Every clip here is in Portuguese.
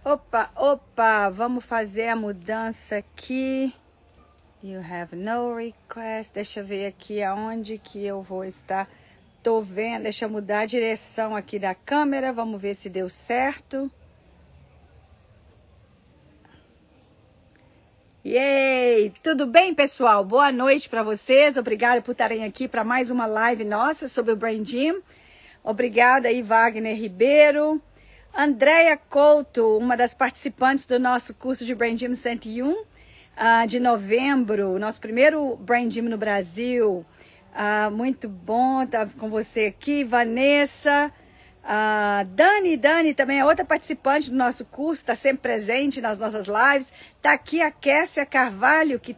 Opa, opa, vamos fazer a mudança aqui. You have no request. Deixa eu ver aqui aonde que eu vou estar. Tô vendo, deixa eu mudar a direção aqui da câmera. Vamos ver se deu certo. Yay! Tudo bem, pessoal? Boa noite para vocês. Obrigada por estarem aqui para mais uma live nossa sobre o Brain Gym. Obrigada aí, Wagner Ribeiro. Andréia Couto, uma das participantes do nosso curso de Brain Gym 101 de novembro, nosso primeiro Brain Gym no Brasil. Muito bom estar com você aqui. Vanessa, Dani também é outra participante do nosso curso, está sempre presente nas nossas lives. Está aqui a Kessia Carvalho, que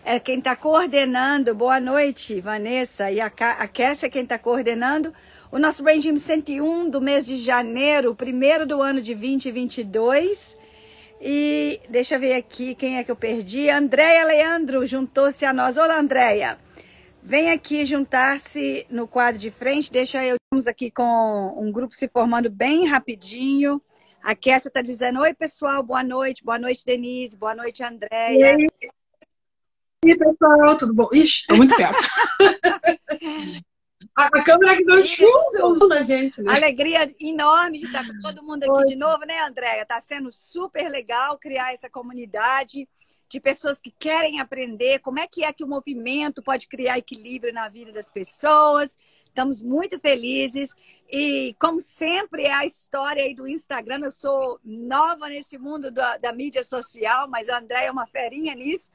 é quem está coordenando. Boa noite, Vanessa. E a Kessia é quem está coordenando o nosso Brain Gym 101 do mês de janeiro, o primeiro do ano de 2022. E deixa eu ver aqui quem é que eu perdi. Andréia Leandro juntou-se a nós. Olá, Andréia. Vem aqui juntar-se no quadro de frente. Estamos aqui com um grupo se formando bem rapidinho. A Kessia está dizendo, oi, pessoal, boa noite. Boa noite, Denise. Boa noite, Andréia. E aí, pessoal, tudo bom? Ixi, estou muito perto. A câmera que deu chuva na gente, né? Alegria enorme de estar com todo mundo aqui de novo, né, Andréia? Está sendo super legal criar essa comunidade de pessoas que querem aprender como é que o movimento pode criar equilíbrio na vida das pessoas. Estamos muito felizes. E, como sempre, é a história aí do Instagram. Eu sou nova nesse mundo da mídia social, mas a Andréia é uma ferinha nisso.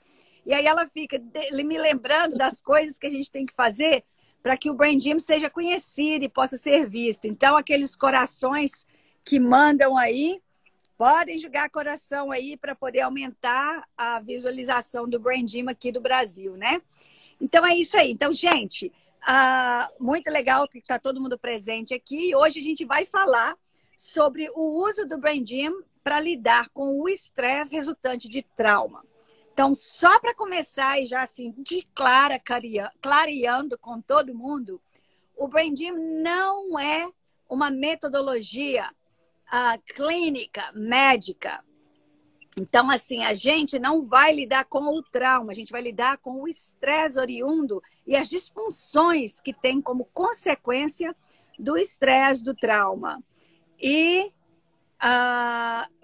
E aí ela fica me lembrando das coisas que a gente tem que fazer para que o Brain Gym seja conhecido e possa ser visto. Então, aqueles corações que mandam aí, podem jogar coração aí para poder aumentar a visualização do Brain Gym aqui do Brasil, né? Então, é isso aí. Então, gente, muito legal que está todo mundo presente aqui. Hoje a gente vai falar sobre o uso do Brain Gym para lidar com o estresse resultante de trauma. Então, só para começar e já assim, de clareando com todo mundo, o Brain Gym não é uma metodologia clínica, médica. Então, assim, a gente não vai lidar com o trauma, a gente vai lidar com o estresse oriundo e as disfunções que tem como consequência do estresse, do trauma. E,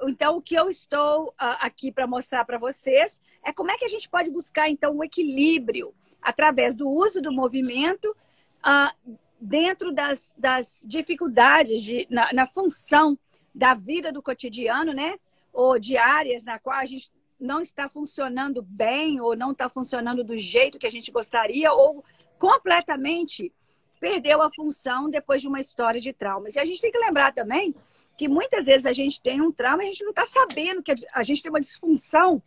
então, o que eu estou aqui para mostrar para vocês é como é que a gente pode buscar, então, o equilíbrio através do uso do movimento dentro das dificuldades na função da vida do cotidiano, né? Ou de áreas na qual a gente não está funcionando bem ou não está funcionando do jeito que a gente gostaria ou completamente perdeu a função depois de uma história de traumas. E a gente tem que lembrar também que muitas vezes a gente tem um trauma e a gente não está sabendo que a gente tem uma disfunção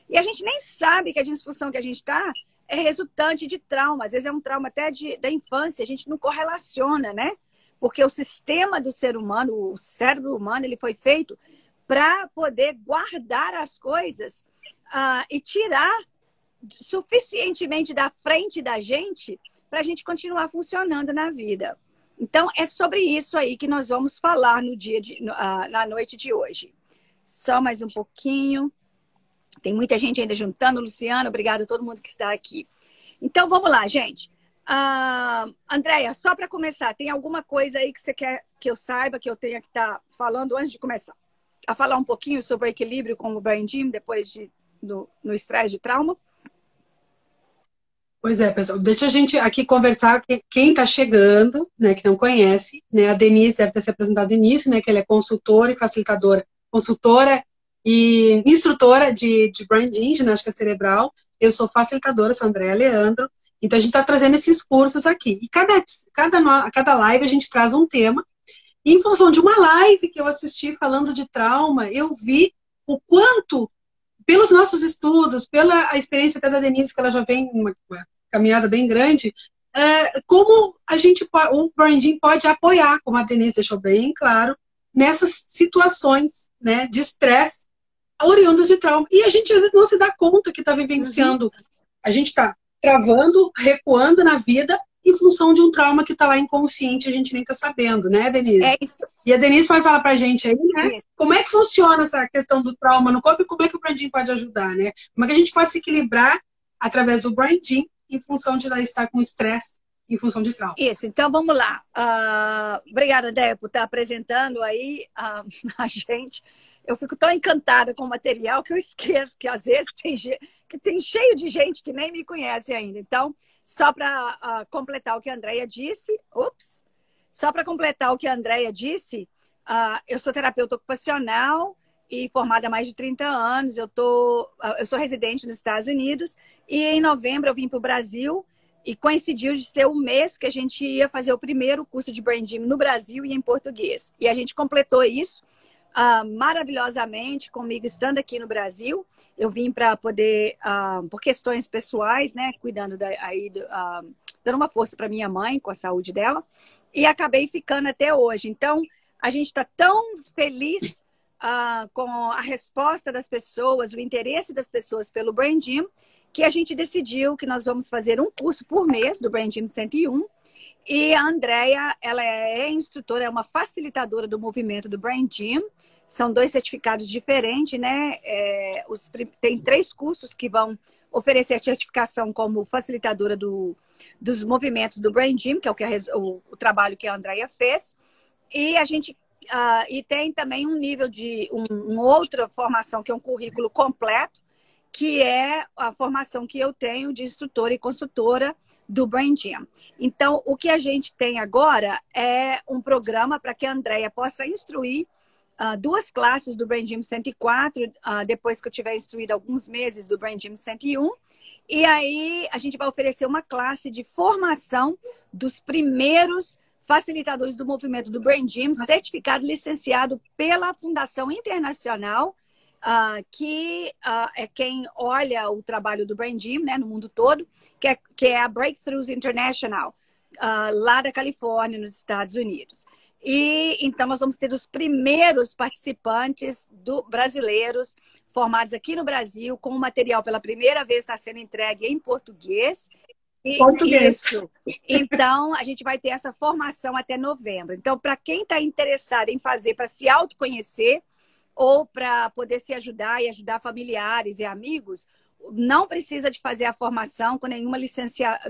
e a gente nem sabe que a disfunção que a gente está é resultante de trauma. Às vezes é um trauma até da infância, a gente não correlaciona, né? Porque o sistema do ser humano, o cérebro humano, ele foi feito para poder guardar as coisas e tirar suficientemente da frente da gente para a gente continuar funcionando na vida. Então, é sobre isso aí que nós vamos falar na noite de hoje. Só mais um pouquinho. Tem muita gente ainda juntando. Luciana, obrigada a todo mundo que está aqui. Então, vamos lá, gente. Andréia, só para começar, tem alguma coisa aí que você quer que eu saiba, que eu tenha que estar falando antes de começar a falar um pouquinho sobre o equilíbrio com o Brain Gym depois no estresse de trauma? Pois é, pessoal, deixa a gente aqui conversar, quem está chegando, né, que não conhece, né, a Denise deve ter se apresentado no início, né, que ela é consultora e facilitadora, consultora e instrutora de Brain Gym, ginástica cerebral. Eu sou facilitadora, sou Andréia Leandro, então a gente está trazendo esses cursos aqui. E cada live a gente traz um tema, e em função de uma live que eu assisti falando de trauma, eu vi o quanto, pelos nossos estudos, pela experiência até da Denise, que ela já vem uma caminhada bem grande, como o Brain Gym pode apoiar, como a Denise deixou bem claro, nessas situações, né, de estresse oriundos de trauma. E a gente às vezes não se dá conta que está vivenciando. A gente está travando, recuando na vida em função de um trauma que está lá inconsciente, a gente nem está sabendo, né, Denise? É isso. E a Denise pode falar para a gente aí, né? Isso. Como é que funciona essa questão do trauma no corpo e como é que o branding pode ajudar, né? Como é que a gente pode se equilibrar através do branding em função de estar com estresse, em função de trauma? Isso, então vamos lá. Obrigada, Déia, por estar apresentando aí a gente. Eu fico tão encantada com o material que eu esqueço que às vezes tem cheio de gente que nem me conhece ainda. Então, só para completar o que a Andrea disse, só para completar o que a Andrea disse, eu sou terapeuta ocupacional e formada há mais de 30 anos. Eu sou residente nos Estados Unidos e em novembro eu vim para o Brasil e coincidiu de ser o mês que a gente ia fazer o primeiro curso de branding no Brasil e em português. E a gente completou isso maravilhosamente comigo estando aqui no Brasil. Eu vim para poder, por questões pessoais, né, cuidando dando uma força para minha mãe com a saúde dela, e acabei ficando até hoje. Então, a gente está tão feliz com a resposta das pessoas, o interesse das pessoas pelo branding, que a gente decidiu que nós vamos fazer um curso por mês do Branding 101. E a Andrea, ela é instrutora, é uma facilitadora do movimento do Branding. São 2 certificados diferentes, né? Tem 3 cursos que vão oferecer a certificação como facilitadora dos movimentos do Branding, que é o trabalho que a Andrea fez. E a gente e tem também um nível de uma outra formação, que é um currículo completo, que é a formação que eu tenho de instrutora e consultora do Branding. Então, o que a gente tem agora é um programa para que a Andrea possa instruir 2 classes do Branding 104, depois que eu tiver instruído alguns meses do Branding 101. E aí a gente vai oferecer uma classe de formação dos primeiros facilitadores do movimento do Branding, certificado e licenciado pela Fundação Internacional, que é quem olha o trabalho do Branding, né, no mundo todo, que é a Breakthroughs International, lá da Califórnia, nos Estados Unidos. E então nós vamos ter os primeiros participantes brasileiros formados aqui no Brasil, com o material pela primeira vez está sendo entregue em português. Isso. Então, a gente vai ter essa formação até novembro. Então, para quem está interessado em fazer para se autoconhecer, ou para poder se ajudar e ajudar familiares e amigos, não precisa de fazer a formação com nenhuma licença.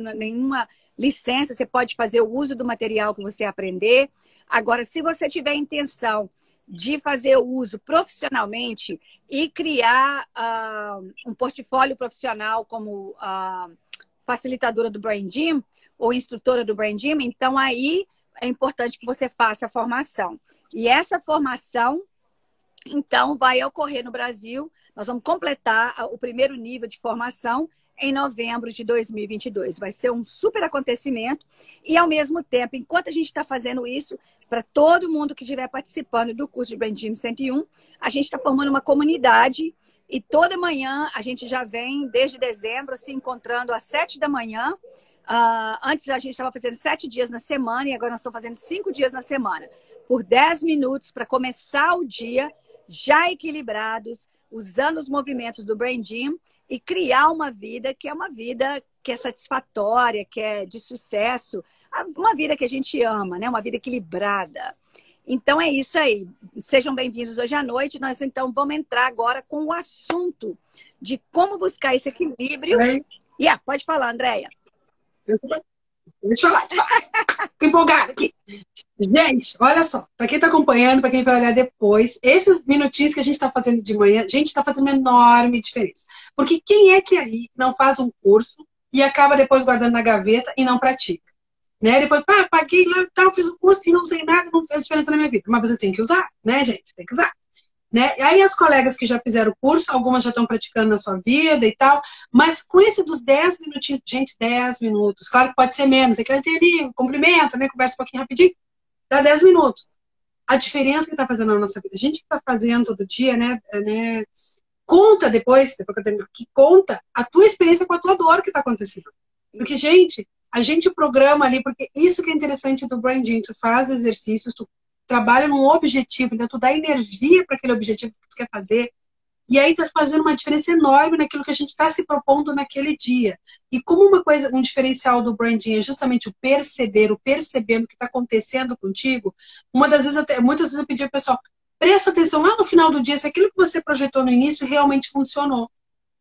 Você pode fazer o uso do material que você aprender. Agora, se você tiver intenção de fazer o uso profissionalmente e criar um portfólio profissional como facilitadora do Branding ou instrutora do Branding, então aí é importante que você faça a formação. E essa formação então, vai ocorrer no Brasil. Nós vamos completar o primeiro nível de formação em novembro de 2022. Vai ser um super acontecimento. E, ao mesmo tempo, enquanto a gente está fazendo isso, para todo mundo que estiver participando do curso de Branding 101, a gente está formando uma comunidade. E toda manhã, a gente já vem, desde dezembro, se encontrando às 7 da manhã. Antes, a gente estava fazendo 7 dias na semana e agora nós estamos fazendo 5 dias na semana. Por 10 minutos para começar o dia já equilibrados, usando os movimentos do Branding e criar uma vida que é satisfatória, que é de sucesso, uma vida que a gente ama, né? Uma vida equilibrada. Então é isso aí. Sejam bem-vindos hoje à noite. Nós então vamos entrar agora com o assunto de como buscar esse equilíbrio. Pode falar, Andrea. Deixa eu falar. Fico empolgada aqui. Gente, olha só, para quem está acompanhando, para quem vai olhar depois, esses minutinhos que a gente está fazendo de manhã, a gente está fazendo uma enorme diferença. Porque quem é que aí não faz um curso e acaba depois guardando na gaveta e não pratica? Né? Depois, paguei lá, tal, fiz o curso e não usei nada, não fez diferença na minha vida. Mas você tem que usar, né, gente? Tem que usar. Né? E aí as colegas que já fizeram o curso, algumas já estão praticando na sua vida e tal, mas com esse dos 10 minutinhos, gente, 10 minutos, claro que pode ser menos, é que tem ali, cumprimenta, né, conversa um pouquinho rapidinho, dá 10 minutos. A diferença que está fazendo na nossa vida, a gente que está fazendo todo dia, né, conta depois que conta a tua experiência com a tua dor que está acontecendo. Porque, gente, a gente programa ali, porque isso que é interessante do branding, tu faz exercícios, tu trabalha num objetivo, então tu dá energia para aquele objetivo que tu quer fazer, E aí está fazendo uma diferença enorme naquilo que a gente está se propondo naquele dia. E como uma coisa, um diferencial do branding é justamente o perceber o que está acontecendo contigo, uma das vezes, muitas vezes eu pedi ao pessoal, presta atenção lá no final do dia se aquilo que você projetou no início realmente funcionou.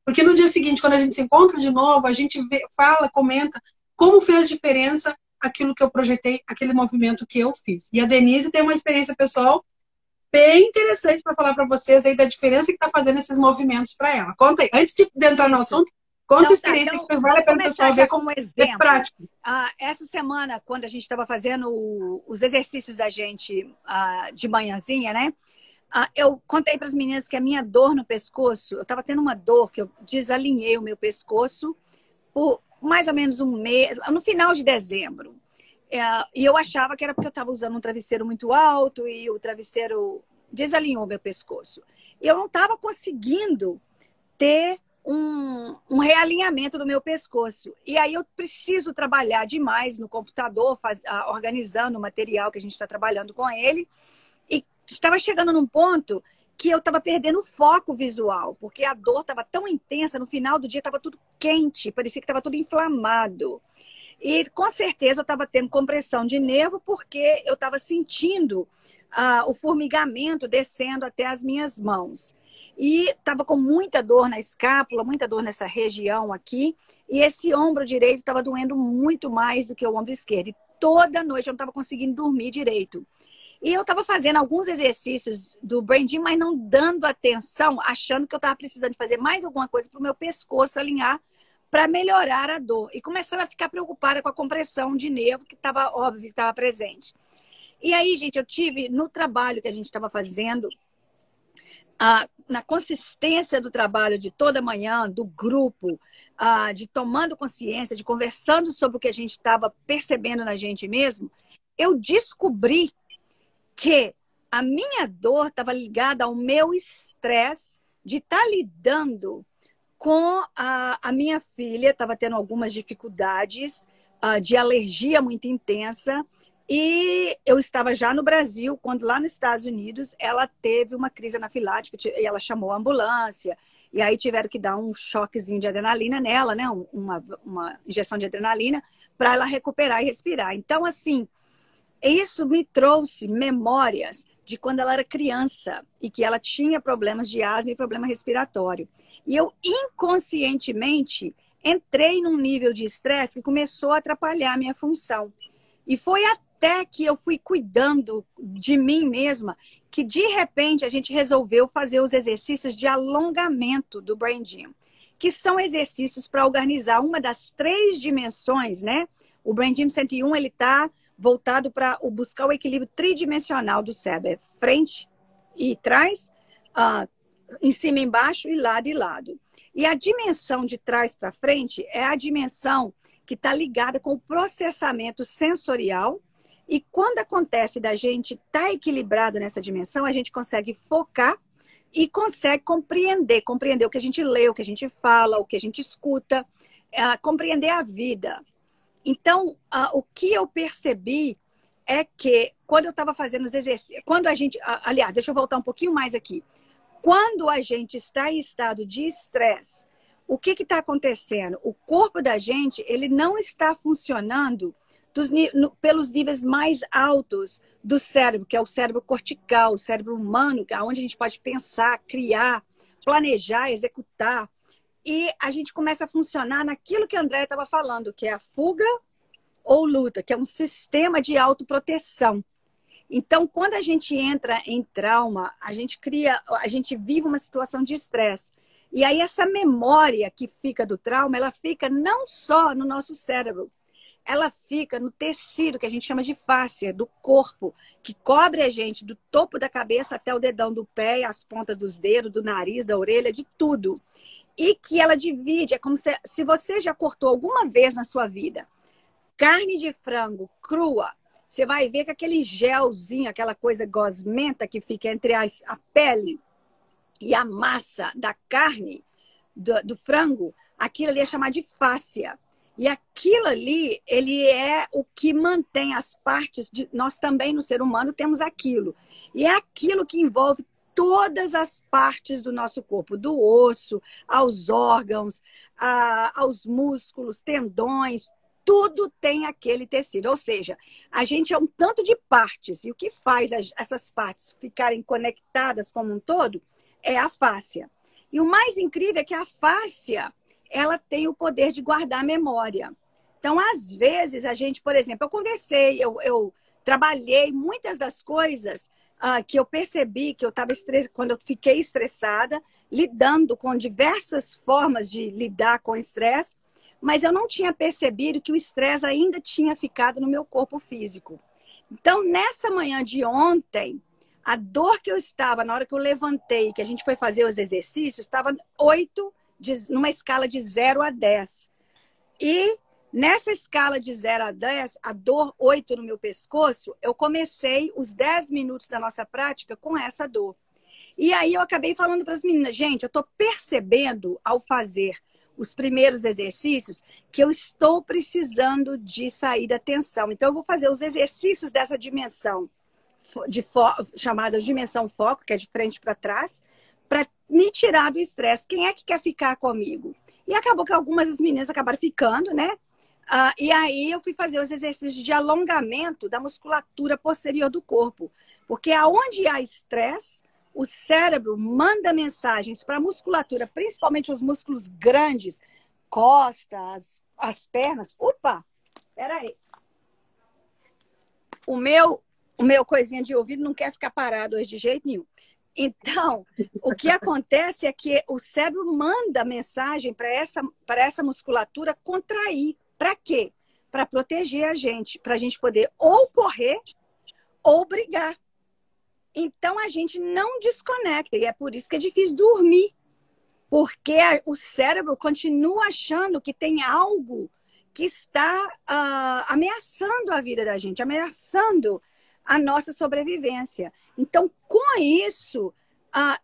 Porque no dia seguinte, quando a gente se encontra de novo, a gente fala, comenta como fez diferença aquilo que eu projetei, aquele movimento que eu fiz. E a Denise tem uma experiência pessoal bem interessante para falar para vocês aí da diferença que está fazendo esses movimentos para ela. Conta aí, antes de entrar no assunto, conta então, a experiência que vale a pena o pessoal ver como exemplo. É prático. Essa semana, quando a gente estava fazendo os exercícios da gente de manhãzinha, né? Eu contei para as meninas que a minha dor no pescoço, eu estava tendo uma dor que eu desalinhei o meu pescoço por mais ou menos um mês, no final de dezembro. E eu achava que era porque eu estava usando um travesseiro muito alto e o travesseiro desalinhou meu pescoço. E eu não estava conseguindo ter um realinhamento do meu pescoço. E aí eu preciso trabalhar demais no computador, organizando o material que a gente está trabalhando com ele. E estava chegando num ponto que eu estava perdendo o foco visual, porque a dor estava tão intensa, no final do dia estava tudo quente, parecia que estava tudo inflamado. E com certeza eu estava tendo compressão de nervo, porque eu estava sentindo o formigamento descendo até as minhas mãos. E estava com muita dor na escápula, muita dor nessa região aqui, e esse ombro direito estava doendo muito mais do que o ombro esquerdo. E toda noite eu não estava conseguindo dormir direito. E eu estava fazendo alguns exercícios do branding, mas não dando atenção, achando que eu estava precisando de fazer mais alguma coisa para o meu pescoço alinhar para melhorar a dor. E começando a ficar preocupada com a compressão de nervo, que estava óbvio que estava presente. E aí, gente, eu tive no trabalho que a gente estava fazendo, na consistência do trabalho de toda manhã, do grupo, de tomando consciência, de conversando sobre o que a gente estava percebendo na gente mesmo, eu descobri que a minha dor estava ligada ao meu estresse de estar lidando com a minha filha, estava tendo algumas dificuldades de alergia muito intensa, e eu estava já no Brasil, quando lá nos Estados Unidos ela teve uma crise anafilática e ela chamou a ambulância, e aí tiveram que dar um choquezinho de adrenalina nela, né? Uma injeção de adrenalina para ela recuperar e respirar. Então, assim, isso me trouxe memórias de quando ela era criança e que ela tinha problemas de asma e problema respiratório. E eu inconscientemente entrei num nível de estresse que começou a atrapalhar a minha função. E foi até que eu fui cuidando de mim mesma que, de repente, a gente resolveu fazer os exercícios de alongamento do Brain Gym, que são exercícios para organizar uma das 3 dimensões, né? O Brain Gym 101, ele está voltado para buscar o equilíbrio tridimensional do cérebro, frente e trás, em cima e embaixo e lado. E a dimensão de trás para frente é a dimensão que está ligada com o processamento sensorial, e quando acontece da gente estar equilibrado nessa dimensão, a gente consegue focar e consegue compreender o que a gente lê, o que a gente fala, o que a gente escuta, compreender a vida. Então, o que eu percebi é que quando eu estava fazendo os exercícios, aliás, deixa eu voltar um pouquinho mais aqui. Quando a gente está em estado de estresse, o que está acontecendo? O corpo da gente, ele não está funcionando pelos níveis mais altos do cérebro, que é o cérebro cortical, o cérebro humano, que é onde a gente pode pensar, criar, planejar, executar. E a gente começa a funcionar naquilo que a Andréia estava falando, que é a fuga ou luta, que é um sistema de autoproteção. Então, quando a gente entra em trauma, a gente vive uma situação de estresse. E aí essa memória que fica do trauma, ela fica não só no nosso cérebro, ela fica no tecido que a gente chama de fáscia, do corpo, que cobre a gente do topo da cabeça até o dedão do pé, as pontas dos dedos, do nariz, da orelha, de tudo. E que ela divide, é como se você já cortou alguma vez na sua vida carne de frango crua, você vai ver que aquele gelzinho, aquela coisa gosmenta que fica entre a pele e a massa da carne do frango, aquilo ali é chamado de fáscia. E aquilo ali, ele é o que mantém as partes, nós também no ser humano temos aquilo. E é aquilo que envolve todas as partes do nosso corpo, do osso, aos órgãos, aos músculos, tendões, tudo tem aquele tecido. Ou seja, a gente é um tanto de partes. E o que faz essas partes ficarem conectadas como um todo é a fáscia. E o mais incrível é que a fáscia, ela tem o poder de guardar memória. Então, às vezes, a gente, por exemplo, eu conversei, eu trabalhei muitas das coisas que eu percebi que eu estava quando eu fiquei estressada, lidando com diversas formas de lidar com o estresse, mas eu não tinha percebido que o estresse ainda tinha ficado no meu corpo físico. Então, nessa manhã de ontem, a dor que eu estava, na hora que eu levantei, que a gente foi fazer os exercícios, estava 8, numa escala de 0 a 10. E nessa escala de 0 a 10, a dor 8 no meu pescoço, eu comecei os 10 minutos da nossa prática com essa dor. E aí eu acabei falando para as meninas, gente, eu estou percebendo ao fazer os primeiros exercícios que eu estou precisando de sair da tensão. Então eu vou fazer os exercícios dessa dimensão, chamada dimensão foco, que é de frente para trás, para me tirar do estresse. Quem é que quer ficar comigo? E acabou que algumas das meninas acabaram ficando, né? E aí eu fui fazer os exercícios de alongamento da musculatura posterior do corpo. Porque aonde há estresse, o cérebro manda mensagens para a musculatura, principalmente os músculos grandes, costas, as pernas. Opa, peraí. O meu coisinha de ouvido não quer ficar parado hoje de jeito nenhum. Então, o que acontece é que o cérebro manda mensagem para essa musculatura contrair. Para quê? Para proteger a gente, para a gente poder ou correr ou brigar. Então, a gente não desconecta. E é por isso que é difícil dormir. Porque o cérebro continua achando que tem algo que está ameaçando a vida da gente, ameaçando a nossa sobrevivência. Então, com isso,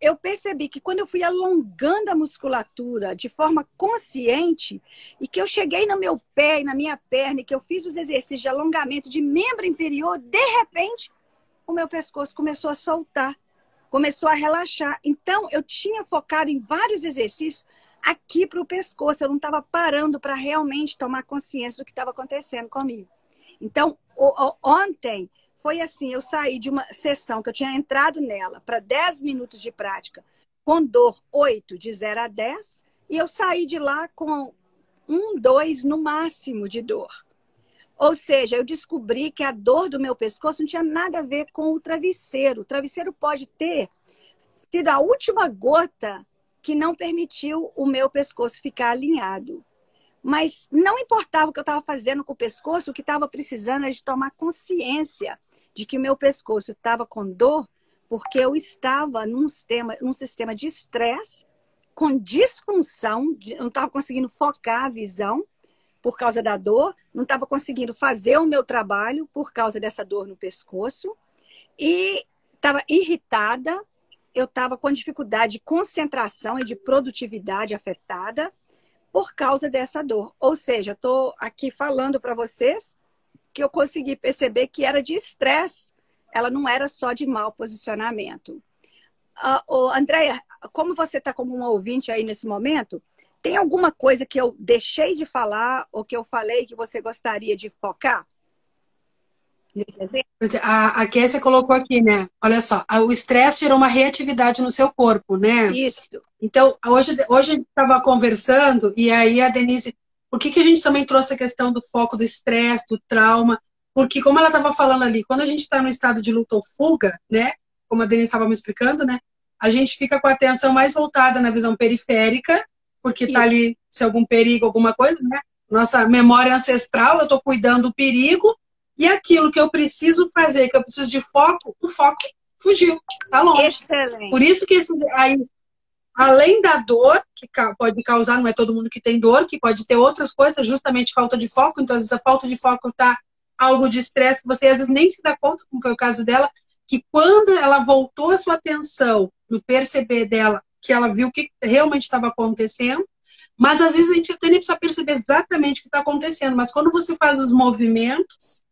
eu percebi que quando eu fui alongando a musculatura de forma consciente e que eu cheguei no meu pé e na minha perna e que eu fiz os exercícios de alongamento de membro inferior, de repente, o meu pescoço começou a soltar, começou a relaxar. Então, eu tinha focado em vários exercícios aqui para o pescoço. Eu não estava parando para realmente tomar consciência do que estava acontecendo comigo. Então, ontem foi assim, eu saí de uma sessão que eu tinha entrado nela para 10 minutos de prática com dor 8, de 0 a 10, e eu saí de lá com 1, 2 no máximo de dor. Ou seja, eu descobri que a dor do meu pescoço não tinha nada a ver com o travesseiro. O travesseiro pode ter sido a última gota que não permitiu o meu pescoço ficar alinhado. Mas não importava o que eu estava fazendo com o pescoço, o que estava precisando era de tomar consciência de que o meu pescoço estava com dor, porque eu estava num sistema de estresse, com disfunção, não estava conseguindo focar a visão por causa da dor, não estava conseguindo fazer o meu trabalho por causa dessa dor no pescoço, e estava irritada, eu estava com dificuldade de concentração e de produtividade afetada por causa dessa dor. Ou seja, estou aqui falando para vocês que eu consegui perceber que era de estresse, ela não era só de mau posicionamento. Andréia, como você está como uma ouvinte aí nesse momento, tem alguma coisa que eu deixei de falar ou que eu falei que você gostaria de focar? Nesse exemplo? A Kécia colocou aqui, né? Olha só, o estresse gerou uma reatividade no seu corpo, né? Isso. Então, hoje a gente estava conversando e aí a Denise... Por que a gente também trouxe a questão do foco do estresse, do trauma? Porque, como ela estava falando ali, quando a gente está no estado de luta ou fuga, né? Como a Denise estava me explicando, né? A gente fica com a atenção mais voltada na visão periférica, porque está ali, se algum perigo, alguma coisa, né? Nossa memória ancestral, eu estou cuidando do perigo, e aquilo que eu preciso fazer, que eu preciso de foco, o foco fugiu, tá longe. Excelente. Por isso que aí, além da dor, que pode causar, não é todo mundo que tem dor, que pode ter outras coisas, justamente falta de foco, então às vezes a falta de foco está algo de estresse que você às vezes nem se dá conta, como foi o caso dela, que quando ela voltou a sua atenção no perceber dela, que ela viu o que realmente estava acontecendo, mas às vezes a gente até nem precisa perceber exatamente o que está acontecendo, mas quando você faz os movimentos,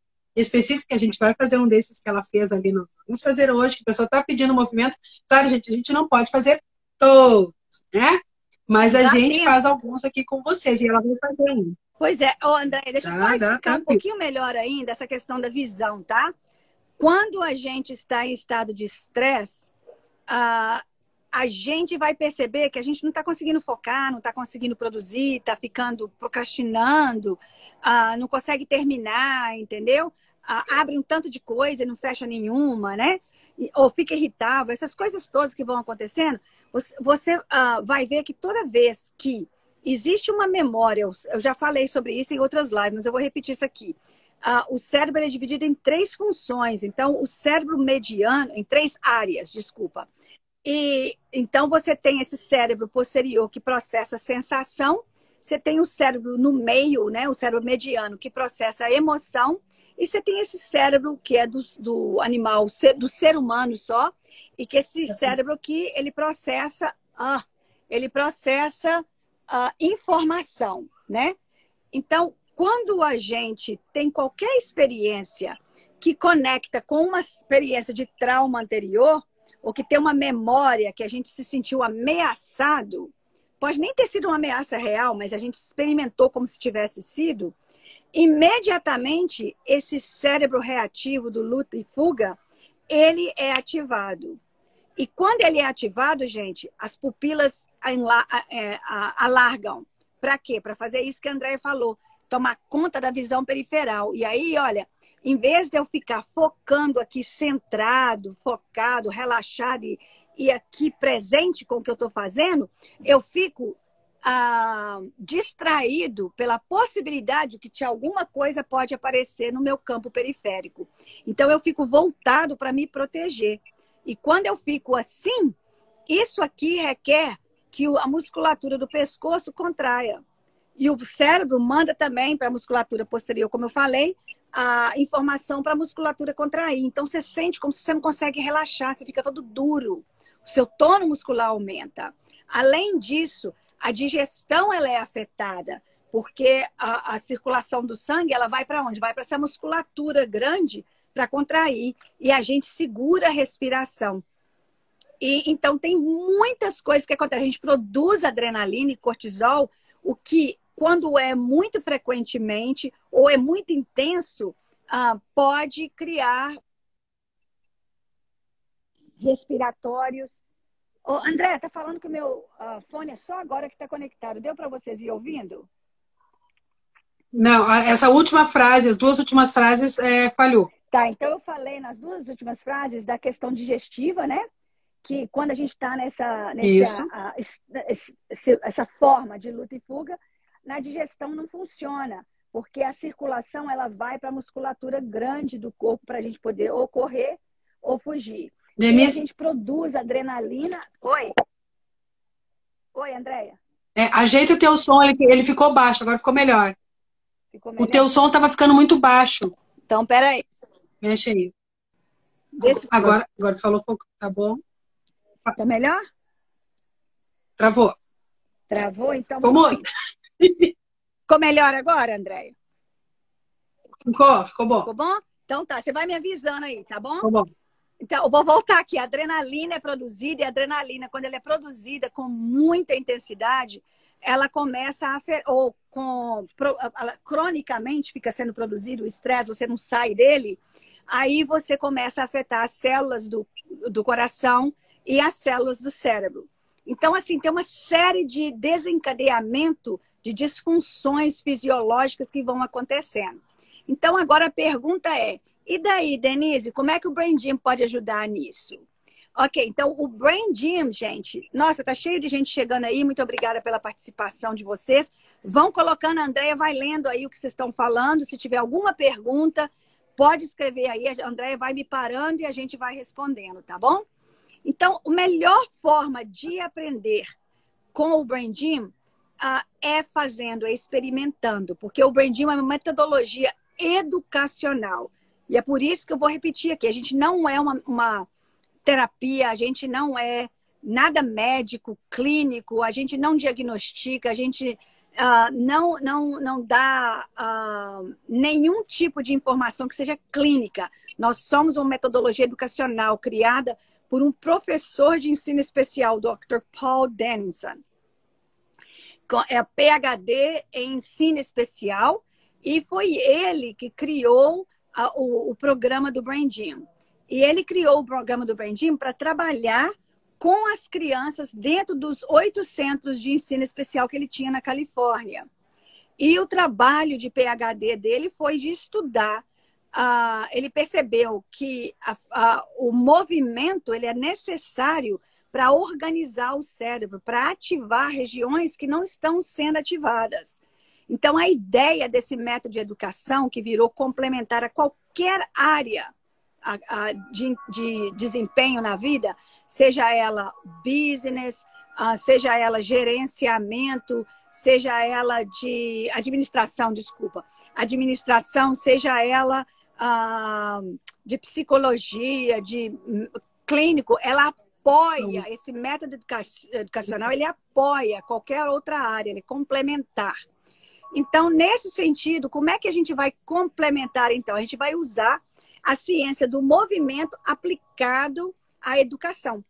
específico, que a gente vai fazer um desses que ela fez ali. Vamos fazer hoje, que a pessoa está pedindo movimento. Claro, gente, a gente não pode fazer todos, né? Mas a gente faz alguns aqui com vocês, e ela vai fazer um. Pois é. Ô, André, deixa eu só explicar um pouquinho melhor ainda essa questão da visão, tá? Quando a gente está em estado de estresse, a gente vai perceber que a gente não está conseguindo focar, não está conseguindo produzir, está ficando procrastinando, não consegue terminar, entendeu? Abre um tanto de coisa e não fecha nenhuma, né? Ou fica irritável, essas coisas todas que vão acontecendo, você vai ver que toda vez que existe uma memória, eu já falei sobre isso em outras lives, mas eu vou repetir isso aqui. O cérebro é dividido em 3 funções, então o cérebro mediano, em 3 áreas, desculpa. E então você tem esse cérebro posterior que processa a sensação, você tem o cérebro no meio, né, o cérebro mediano que processa a emoção, e você tem esse cérebro que é do animal, do ser humano só, e que esse cérebro aqui ele processa informação, né? Então, quando a gente tem qualquer experiência que conecta com uma experiência de trauma anterior, ou que tem uma memória que a gente se sentiu ameaçado, pode nem ter sido uma ameaça real, mas a gente experimentou como se tivesse sido, imediatamente esse cérebro reativo do luta e fuga, ele é ativado. E quando ele é ativado, gente, as pupilas alargam. Para quê? Para fazer isso que a Andréia falou, tomar conta da visão periferal. E aí, olha, em vez de eu ficar focando aqui, centrado, focado, relaxado e aqui presente com o que eu estou fazendo, eu fico distraído pela possibilidade de que alguma coisa pode aparecer no meu campo periférico. Então, eu fico voltado para me proteger. E quando eu fico assim, isso aqui requer que a musculatura do pescoço contraia. E o cérebro manda também para a musculatura posterior, como eu falei, a informação para a musculatura contrair. Então, você sente como se você não consegue relaxar, você fica todo duro. O seu tono muscular aumenta. Além disso, a digestão ela é afetada, porque a circulação do sangue ela vai para onde? Vai para essa musculatura grande para contrair. E a gente segura a respiração. E, então, tem muitas coisas que acontecem. A gente produz adrenalina e cortisol, o que, quando é muito frequentemente ou é muito intenso, pode criar respiratórios. Ô, André, tá falando que o meu fone é só agora que está conectado. Deu para vocês ir ouvindo? Não, essa última frase, as 2 últimas frases falhou. Tá, então eu falei nas 2 últimas frases da questão digestiva, né? Que quando a gente está essa forma de luta e fuga, na digestão não funciona, porque a circulação ela vai para a musculatura grande do corpo para a gente poder ou correr ou fugir. Denise... E a gente produz adrenalina. Oi, Andréia. Ajeita o teu som, ele ficou baixo, agora ficou melhor. O teu som estava ficando muito baixo. Então, peraí. Mexe aí. Agora tu falou, tá bom? Tá melhor? Travou. Travou? Então. Ficou melhor agora, Andréia? Ficou bom. Ficou bom? Então tá, você vai me avisando aí, tá bom? Ficou bom. Então, eu vou voltar aqui. A adrenalina é produzida e a adrenalina, quando ela é produzida com muita intensidade, ela começa cronicamente fica sendo produzido o estresse, você não sai dele, aí você começa a afetar as células do coração e as células do cérebro. Então, assim, tem uma série de desencadeamento de disfunções fisiológicas que vão acontecendo. Então, agora a pergunta é, e daí, Denise, como é que o Brain Gym pode ajudar nisso? Ok, então o Brain Gym, gente, nossa, tá cheio de gente chegando aí, muito obrigada pela participação de vocês. Vão colocando, a Andréia vai lendo aí o que vocês estão falando, se tiver alguma pergunta, pode escrever aí, a Andréia vai me parando e a gente vai respondendo, tá bom? Então, a melhor forma de aprender com o Brain Gym é fazendo, é experimentando, porque o Brain Gym é uma metodologia educacional. E é por isso que eu vou repetir aqui, a gente não é uma terapia, a gente não é nada médico, clínico, a gente não diagnostica, a gente não dá nenhum tipo de informação que seja clínica. Nós somos uma metodologia educacional criada por um professor de ensino especial, Dr. Paul Dennison. É PhD em ensino especial, e foi ele que criou o programa do Brain Gym. E ele criou o programa do Brain Gym para trabalhar com as crianças dentro dos 8 centros de ensino especial que ele tinha na Califórnia. E o trabalho de PhD dele foi de estudar. Ele percebeu que o movimento ele é necessário para organizar o cérebro, para ativar regiões que não estão sendo ativadas. Então, a ideia desse método de educação, que virou complementar a qualquer área de desempenho na vida, seja ela business, seja ela gerenciamento, seja ela de administração, seja ela de psicologia, de clínico, ela apoia, esse método educacional, ele apoia qualquer outra área, ele é complementar. Então, nesse sentido, como é que a gente vai complementar, então? A gente vai usar a ciência do movimento aplicado à educação.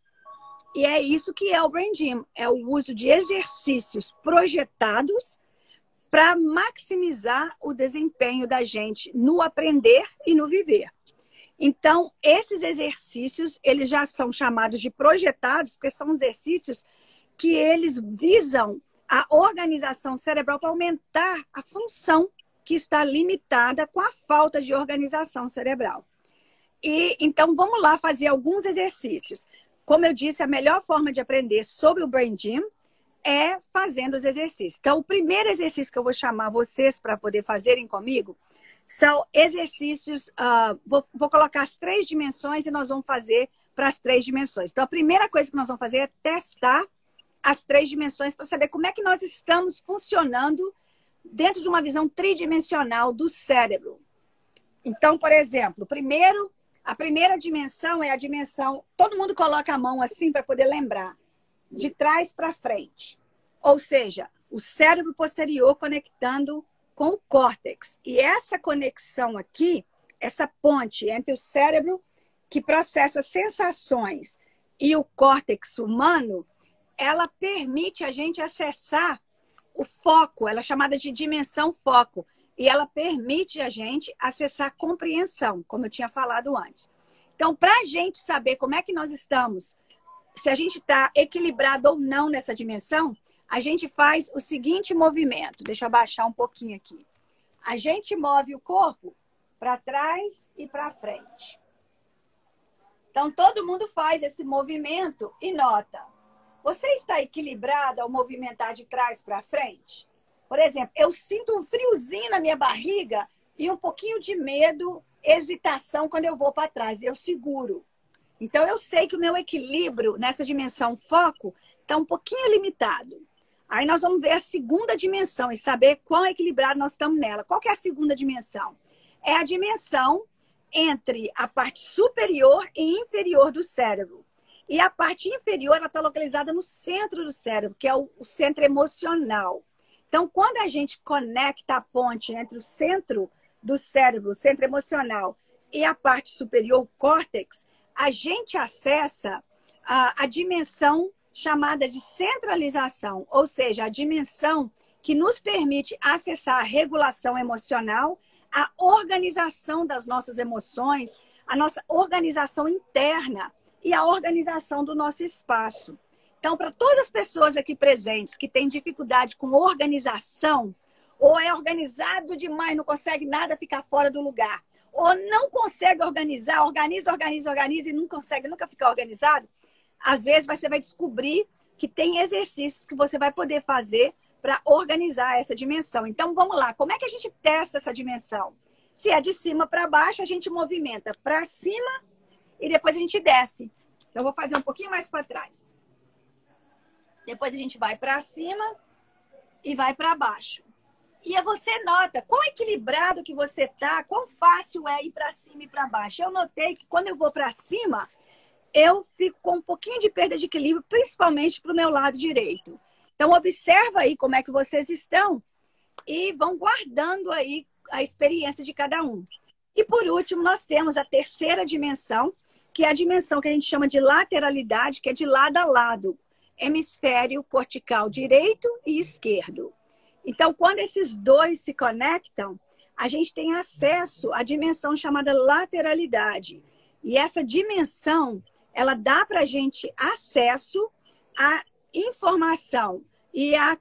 E é isso que é o Brain Gym, é o uso de exercícios projetados para maximizar o desempenho da gente no aprender e no viver. Então, esses exercícios, eles já são chamados de projetados, porque são exercícios que eles visam a organização cerebral para aumentar a função que está limitada com a falta de organização cerebral. E então, vamos lá fazer alguns exercícios. Como eu disse, a melhor forma de aprender sobre o Brain Gym é fazendo os exercícios. Então, o primeiro exercício que eu vou chamar vocês para poder fazerem comigo são exercícios, vou colocar as 3 dimensões e nós vamos fazer para as 3 dimensões. Então, a primeira coisa que nós vamos fazer é testar as 3 dimensões para saber como é que nós estamos funcionando dentro de uma visão tridimensional do cérebro. Então, por exemplo, a primeira dimensão é a dimensão... Todo mundo coloca a mão assim para poder lembrar. De trás para frente. Ou seja, o cérebro posterior conectando com o córtex. E essa conexão aqui, essa ponte entre o cérebro que processa sensações e o córtex humano, ela permite a gente acessar o foco, ela é chamada de dimensão foco, e ela permite a gente acessar a compreensão, como eu tinha falado antes. Então, para a gente saber como é que nós estamos, se a gente está equilibrado ou não nessa dimensão, a gente faz o seguinte movimento. Deixa eu abaixar um pouquinho aqui. A gente move o corpo para trás e para frente. Então, todo mundo faz esse movimento e nota. Você está equilibrado ao movimentar de trás para frente? Por exemplo, eu sinto um friozinho na minha barriga e um pouquinho de medo, hesitação quando eu vou para trás. Eu seguro. Então, eu sei que o meu equilíbrio nessa dimensão foco está um pouquinho limitado. Aí nós vamos ver a segunda dimensão e saber quão equilibrado nós estamos nela. Qual que é a segunda dimensão? É a dimensão entre a parte superior e inferior do cérebro. E a parte inferior está localizada no centro do cérebro, que é o centro emocional. Então, quando a gente conecta a ponte entre o centro do cérebro, o centro emocional, e a parte superior, o córtex, a gente acessa a dimensão chamada de centralização, ou seja, a dimensão que nos permite acessar a regulação emocional, a organização das nossas emoções, a nossa organização interna e a organização do nosso espaço. Então, para todas as pessoas aqui presentes que têm dificuldade com organização, ou é organizado demais, não consegue nada ficar fora do lugar, ou não consegue organizar, organiza e não consegue nunca ficar organizado, às vezes você vai descobrir que tem exercícios que você vai poder fazer para organizar essa dimensão. Então, vamos lá. Como é que a gente testa essa dimensão? Se é de cima para baixo, a gente movimenta para cima e depois a gente desce. Então, eu vou fazer um pouquinho mais para trás. Depois a gente vai para cima e vai para baixo. E você nota quão equilibrado que você está, quão fácil é ir para cima e para baixo. Eu notei que quando eu vou para cima, eu fico com um pouquinho de perda de equilíbrio, principalmente para o meu lado direito. Então, observa aí como é que vocês estão e vão guardando aí a experiência de cada um. E, por último, nós temos a terceira dimensão, que é a dimensão que a gente chama de lateralidade, que é de lado a lado, hemisfério cortical direito e esquerdo. Então, quando esses dois se conectam, a gente tem acesso à dimensão chamada lateralidade. E essa dimensão, ela dá para a gente acesso à informação e a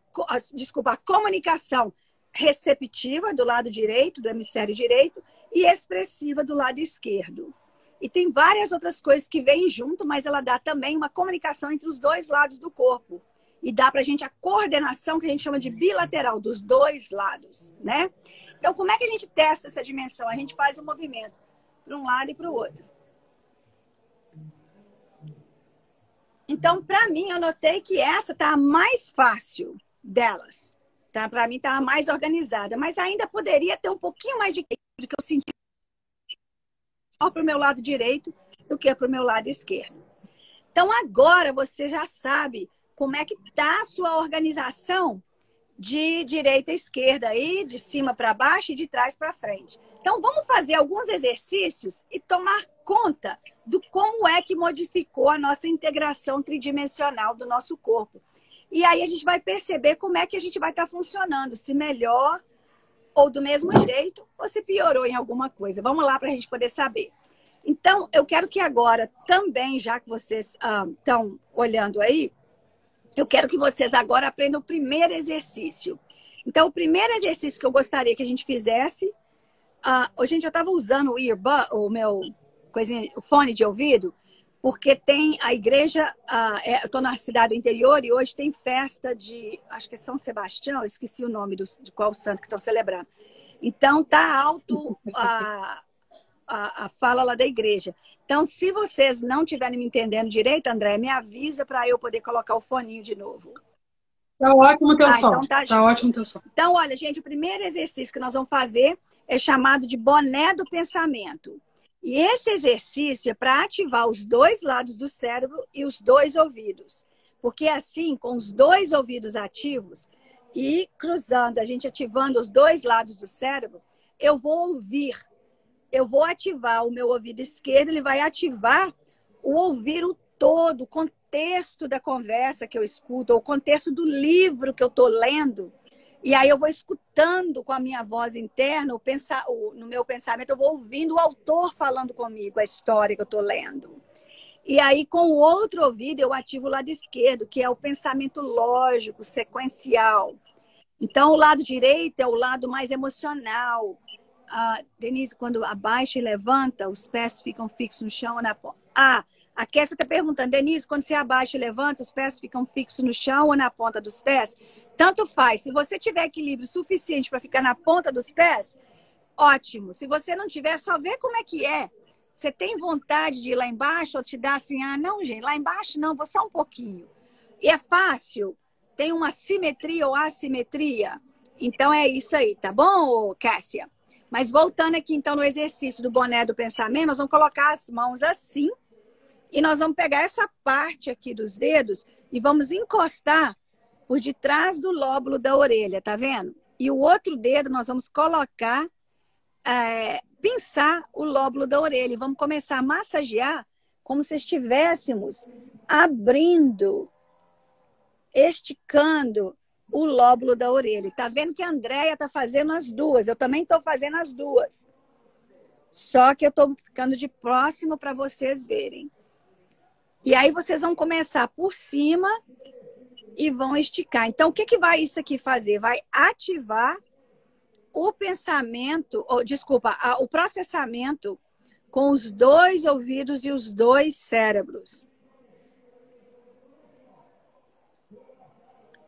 comunicação receptiva do lado direito, do hemisfério direito, e expressiva do lado esquerdo. E tem várias outras coisas que vêm junto, mas ela dá também uma comunicação entre os dois lados do corpo. E dá para a gente a coordenação que a gente chama de bilateral, dos dois lados, né? Então, como é que a gente testa essa dimensão? A gente faz um movimento para um lado e para o outro. Então, para mim, eu notei que essa tá a mais fácil delas. Tá? Para mim, tá a mais organizada. Mas ainda poderia ter um pouquinho mais de equilíbrio, que eu senti para o meu lado direito do que para o meu lado esquerdo. Então, agora você já sabe como é que está a sua organização de direita a esquerda aí, de cima para baixo e de trás para frente. Então, vamos fazer alguns exercícios e tomar conta do como é que modificou a nossa integração tridimensional do nosso corpo. E aí a gente vai perceber como é que a gente vai estar funcionando, se melhor ou do mesmo jeito, ou se piorou em alguma coisa. Vamos lá para a gente poder saber. Então, eu quero que agora também, já que vocês estão olhando aí, eu quero que vocês agora aprendam o primeiro exercício. Então, o primeiro exercício que eu gostaria que a gente fizesse... gente, eu estava usando o meu o fone de ouvido, porque tem a igreja... eu estou na cidade do interior e hoje tem festa de... Acho que é São Sebastião, eu esqueci o nome de qual santo que estão celebrando. Então, tá alto a fala lá da igreja. Então, se vocês não estiverem me entendendo direito, André, me avisa para eu poder colocar o foninho de novo. Tá ótimo o teu som. Então tá ótimo o teu som. Então, olha, gente, o primeiro exercício que nós vamos fazer é chamado de boné do pensamento. E esse exercício é para ativar os dois lados do cérebro e os dois ouvidos. Porque assim, com os dois ouvidos ativos e cruzando, a gente ativando os dois lados do cérebro, eu vou ouvir. Eu vou ativar o meu ouvido esquerdo, ele vai ativar o ouvir o todo, o contexto da conversa que eu escuto, o contexto do livro que eu estou lendo. E aí eu vou escutando com a minha voz interna, no meu pensamento, eu vou ouvindo o autor falando comigo, a história que eu estou lendo. E aí, com o outro ouvido, eu ativo o lado esquerdo, que é o pensamento lógico, sequencial. Então, o lado direito é o lado mais emocional. Denise, quando abaixa e levanta, os pés ficam fixos no chão ou na ponta. A Kessia está perguntando, Denise, quando você abaixa e levanta, os pés ficam fixos no chão ou na ponta dos pés? Tanto faz. Se você tiver equilíbrio suficiente para ficar na ponta dos pés, ótimo. Se você não tiver, só vê como é que é. Você tem vontade de ir lá embaixo ou te dá assim, não, gente, lá embaixo não, vou só um pouquinho. E é fácil. Tem uma simetria ou assimetria. Então é isso aí, tá bom, Kessia? Mas voltando aqui, então, no exercício do boné do pensamento, nós vamos colocar as mãos assim e nós vamos pegar essa parte aqui dos dedos e vamos encostar por detrás do lóbulo da orelha, tá vendo? E o outro dedo nós vamos colocar, pinçar o lóbulo da orelha e vamos começar a massagear como se estivéssemos abrindo, esticando o lóbulo da orelha. Tá vendo que a Andréia tá fazendo as duas. Eu também tô fazendo as duas. Só que eu tô ficando de próximo para vocês verem. E aí vocês vão começar por cima e vão esticar. Então, o que vai isso aqui fazer? Vai ativar o pensamento, o processamento com os dois ouvidos e os dois cérebros.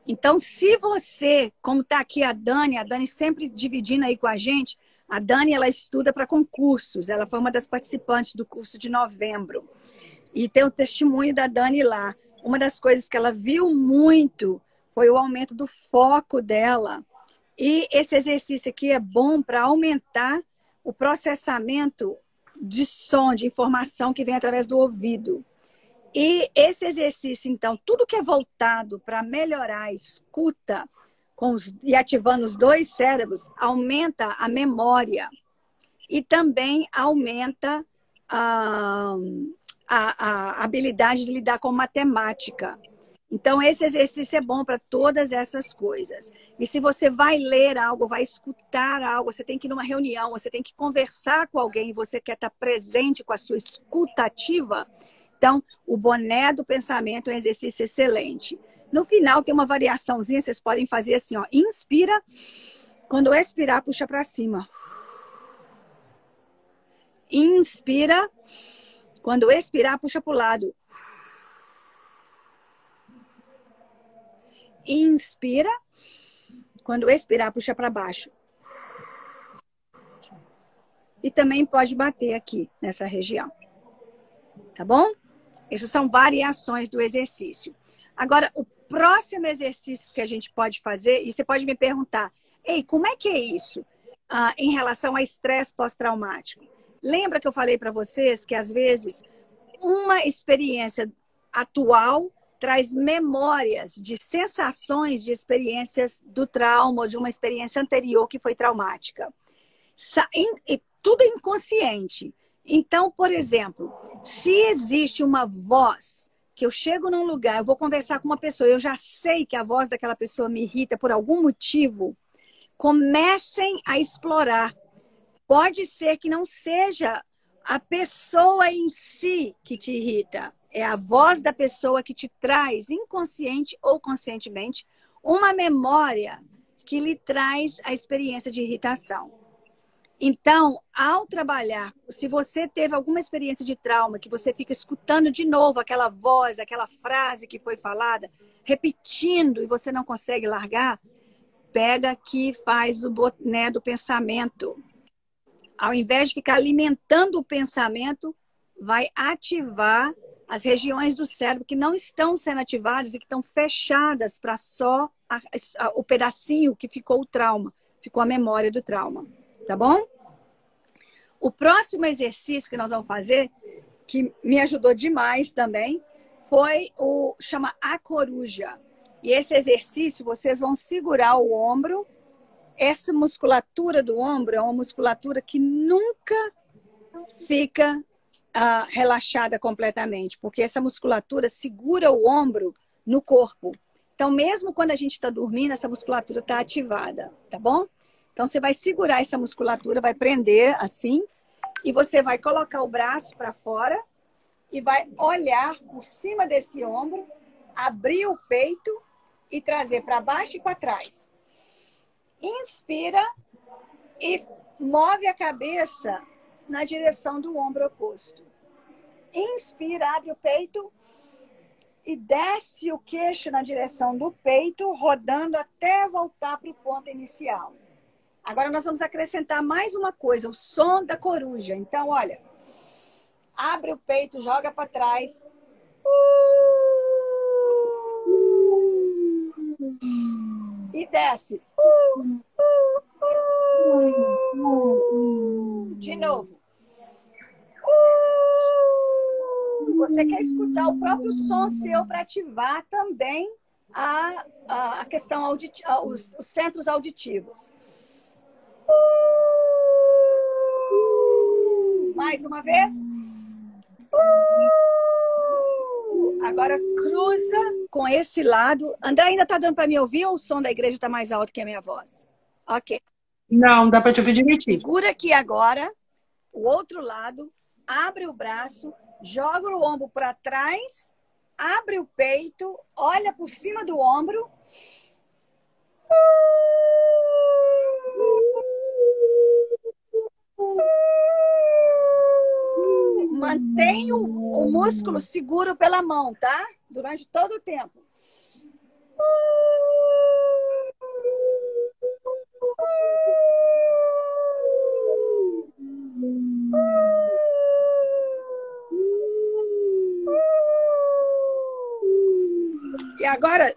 Então, se você, como está aqui a Dani sempre dividindo aí com a gente, a Dani, ela estuda para concursos, ela foi uma das participantes do curso de novembro. E tem o testemunho da Dani lá. Uma das coisas que ela viu muito foi o aumento do foco dela. E esse exercício aqui é bom para aumentar o processamento de som, de informação que vem através do ouvido. E esse exercício, então, tudo que é voltado para melhorar a escuta e ativando os dois cérebros, aumenta a memória e também aumenta a habilidade de lidar com matemática. Então, esse exercício é bom para todas essas coisas. E se você vai ler algo, vai escutar algo, você tem que ir numa reunião, você tem que conversar com alguém, você quer estar presente com a sua escuta ativa, então, o boné do pensamento é um exercício excelente. No final, tem uma variaçãozinha, vocês podem fazer assim, ó. Inspira, quando expirar, puxa para cima. Inspira, quando expirar, puxa para o lado. Inspira, quando expirar, puxa para baixo. E também pode bater aqui, nessa região. Tá bom? Essas são variações do exercício. Agora, o próximo exercício que a gente pode fazer, e você pode me perguntar, ei, como é que é isso em relação a estresse pós-traumático? Lembra que eu falei para vocês que, às vezes, uma experiência atual traz memórias de sensações de experiências do trauma ou de uma experiência anterior que foi traumática. E tudo inconsciente. Então, por exemplo, se existe uma voz que eu chego num lugar, eu vou conversar com uma pessoa, eu já sei que a voz daquela pessoa me irrita por algum motivo, comecem a explorar. Pode ser que não seja a pessoa em si que te irrita, é a voz da pessoa que te traz, inconsciente ou conscientemente, uma memória que lhe traz a experiência de irritação. Então, ao trabalhar, se você teve alguma experiência de trauma, que você fica escutando de novo aquela voz, aquela frase que foi falada, repetindo e você não consegue largar, pega aqui e faz o boné do pensamento. Ao invés de ficar alimentando o pensamento, vai ativar as regiões do cérebro que não estão sendo ativadas e que estão fechadas para só o pedacinho que ficou o trauma, ficou a memória do trauma. Tá bom? O próximo exercício que nós vamos fazer, que me ajudou demais também, foi chama a coruja. E esse exercício, vocês vão segurar o ombro. Essa musculatura do ombro é uma musculatura que nunca fica relaxada completamente, porque essa musculatura segura o ombro no corpo. Então, mesmo quando a gente está dormindo, essa musculatura está ativada, tá bom? Então, você vai segurar essa musculatura, vai prender assim, e você vai colocar o braço para fora e vai olhar por cima desse ombro, abrir o peito e trazer para baixo e para trás. Inspira e move a cabeça na direção do ombro oposto. Inspira, abre o peito e desce o queixo na direção do peito, rodando até voltar para o ponto inicial. Agora nós vamos acrescentar mais uma coisa, o som da coruja. Então, olha, abre o peito, joga para trás. E desce. De novo. Você quer escutar o próprio som seu para ativar também a questão auditiva, os centros auditivos. Mais uma vez. Agora cruza com esse lado. André, ainda está dando para me ouvir ou o som da igreja está mais alto que a minha voz? Ok. Não, dá para te ouvir direitinho. Segura aqui agora o outro lado, abre o braço, joga o ombro para trás, abre o peito, olha por cima do ombro. Mantenha o músculo seguro pela mão, tá? Durante todo o tempo. E agora,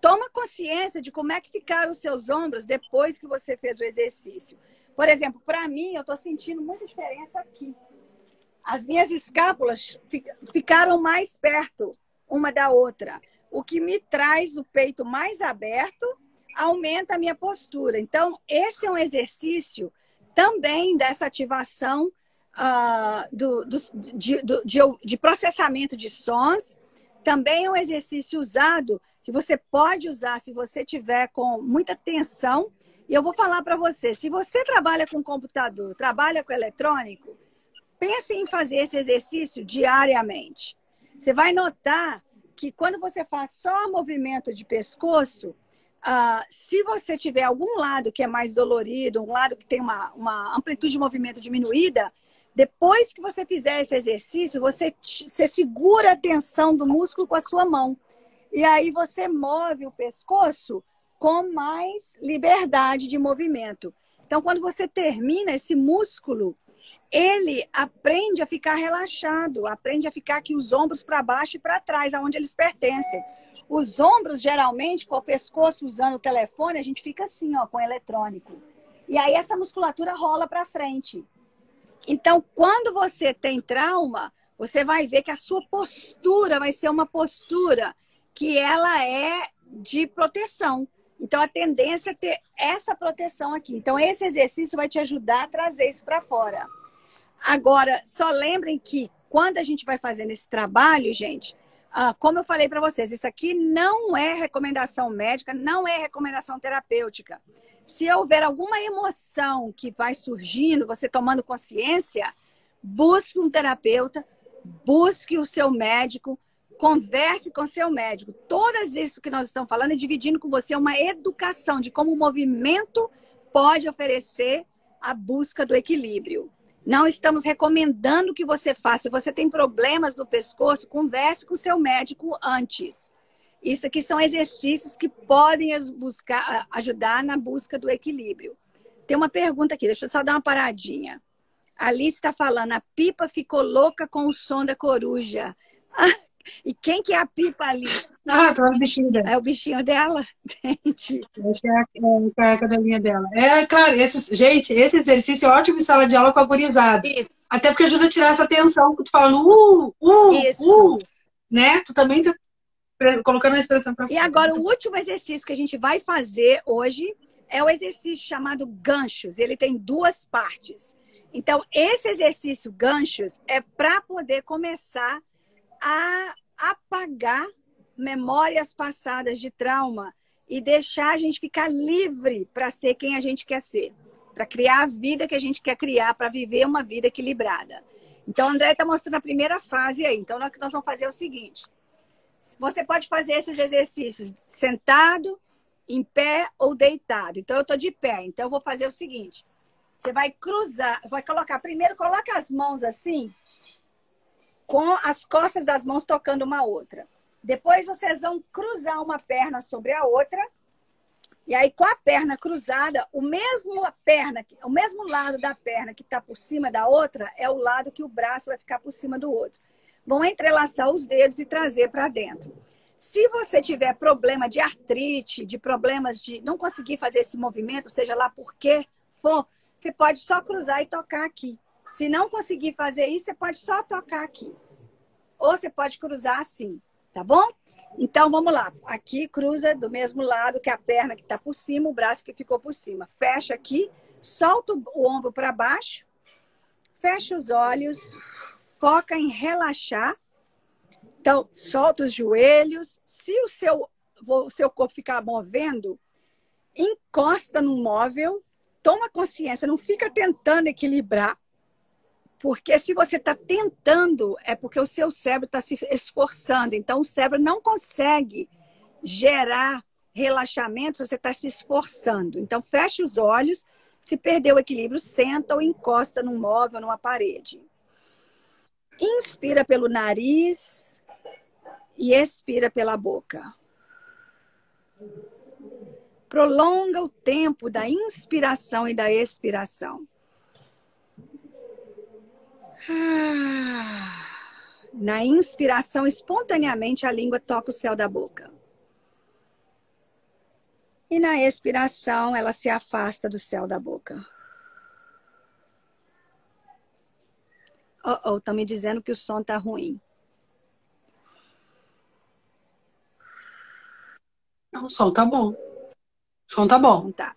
toma consciência de como é que ficaram os seus ombros depois que você fez o exercício. Por exemplo, para mim, eu estou sentindo muita diferença aqui. as minhas escápulas ficaram mais perto uma da outra, o que me traz o peito mais aberto, aumenta a minha postura. Então, esse é um exercício também dessa ativação de processamento de sons. Também é um exercício usado, que você pode usar se você tiver com muita tensão. E eu vou falar para você, se você trabalha com computador, trabalha com eletrônico, pense em fazer esse exercício diariamente. Você vai notar que quando você faz só movimento de pescoço, se você tiver algum lado que é mais dolorido, um lado que tem uma amplitude de movimento diminuída, depois que você fizer esse exercício, você segura a tensão do músculo com a sua mão. E aí você move o pescoço com mais liberdade de movimento. Então, quando você termina esse músculo, ele aprende a ficar relaxado, aprende a ficar aqui os ombros para baixo e para trás, aonde eles pertencem. Os ombros, geralmente, com o pescoço usando o telefone, a gente fica assim, ó, com o eletrônico. E aí essa musculatura rola para frente. Então, quando você tem trauma, você vai ver que a sua postura vai ser uma postura que ela é de proteção. Então, a tendência é ter essa proteção aqui. Então, esse exercício vai te ajudar a trazer isso para fora. Agora, só lembrem que quando a gente vai fazendo esse trabalho, gente, como eu falei para vocês, isso aqui não é recomendação médica, não é recomendação terapêutica. Se houver alguma emoção que vai surgindo, você tomando consciência, busque um terapeuta, busque o seu médico, converse com seu médico. Todas isso que nós estamos falando é dividindo com você uma educação de como o movimento pode oferecer a busca do equilíbrio. Não estamos recomendando que você faça. Se você tem problemas no pescoço, converse com seu médico antes. Isso aqui são exercícios que podem ajudar na busca do equilíbrio. Tem uma pergunta aqui, deixa eu só dar uma paradinha. A Alice está falando, a Pipa ficou louca com o som da coruja. E quem que é a Pipa, Alice? Tô no bichinho dela. É o bichinho dela? Entendi. Acho que é a cadelinha dela. Claro, gente, esse exercício é ótimo em sala de aula com a gurizada. Isso. Até porque ajuda a tirar essa tensão que tu falando, né? Tu também tá colocando a expressão para fora. E agora, o último exercício que a gente vai fazer hoje é o exercício chamado ganchos. Ele tem duas partes. Então, esse exercício ganchos é para poder começar a apagar memórias passadas de trauma e deixar a gente ficar livre para ser quem a gente quer ser, para criar a vida que a gente quer criar, para viver uma vida equilibrada. Então, o André está mostrando a primeira fase aí. Então, o que nós vamos fazer é o seguinte. Você pode fazer esses exercícios sentado, em pé ou deitado. Então, eu estou de pé. Então, eu vou fazer o seguinte. Você vai cruzar, vai colocar... Primeiro, coloca as mãos assim, com as costas das mãos tocando uma outra. Depois, vocês vão cruzar uma perna sobre a outra. E aí, com a perna cruzada, o mesmo lado da perna que está por cima da outra é o lado que o braço vai ficar por cima do outro. Vão entrelaçar os dedos e trazer para dentro. Se você tiver problema de artrite, de problemas de não conseguir fazer esse movimento, seja lá por que for, você pode só cruzar e tocar aqui. Se não conseguir fazer isso, você pode só tocar aqui. Ou você pode cruzar assim, tá bom? Então, vamos lá. Aqui, cruza do mesmo lado que a perna que está por cima, o braço que ficou por cima. Fecha aqui, solta o ombro para baixo, fecha os olhos, foca em relaxar. Então, solta os joelhos. Se o seu corpo ficar movendo, encosta no móvel, toma consciência, não fica tentando equilibrar. Porque se você está tentando, é porque o seu cérebro está se esforçando. Então, o cérebro não consegue gerar relaxamento se você está se esforçando. Então, feche os olhos. Se perder o equilíbrio, senta ou encosta num móvel, numa parede. Inspira pelo nariz e expira pela boca. Prolonga o tempo da inspiração e da expiração. Na inspiração, espontaneamente, a língua toca o céu da boca. E na expiração, ela se afasta do céu da boca. Estão me dizendo que o som tá ruim. Não, o som tá bom. O som tá bom. Então tá.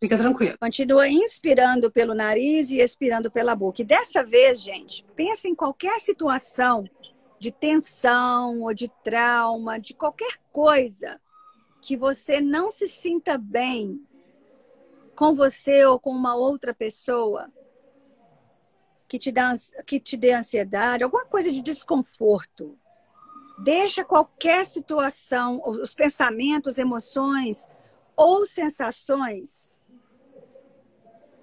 Fica tranquilo. Continua inspirando pelo nariz e expirando pela boca. E dessa vez, gente, pensa em qualquer situação de tensão ou de trauma, de qualquer coisa que você não se sinta bem com você ou com uma outra pessoa, que te dê ansiedade, alguma coisa de desconforto. Deixa qualquer situação, os pensamentos, emoções ou sensações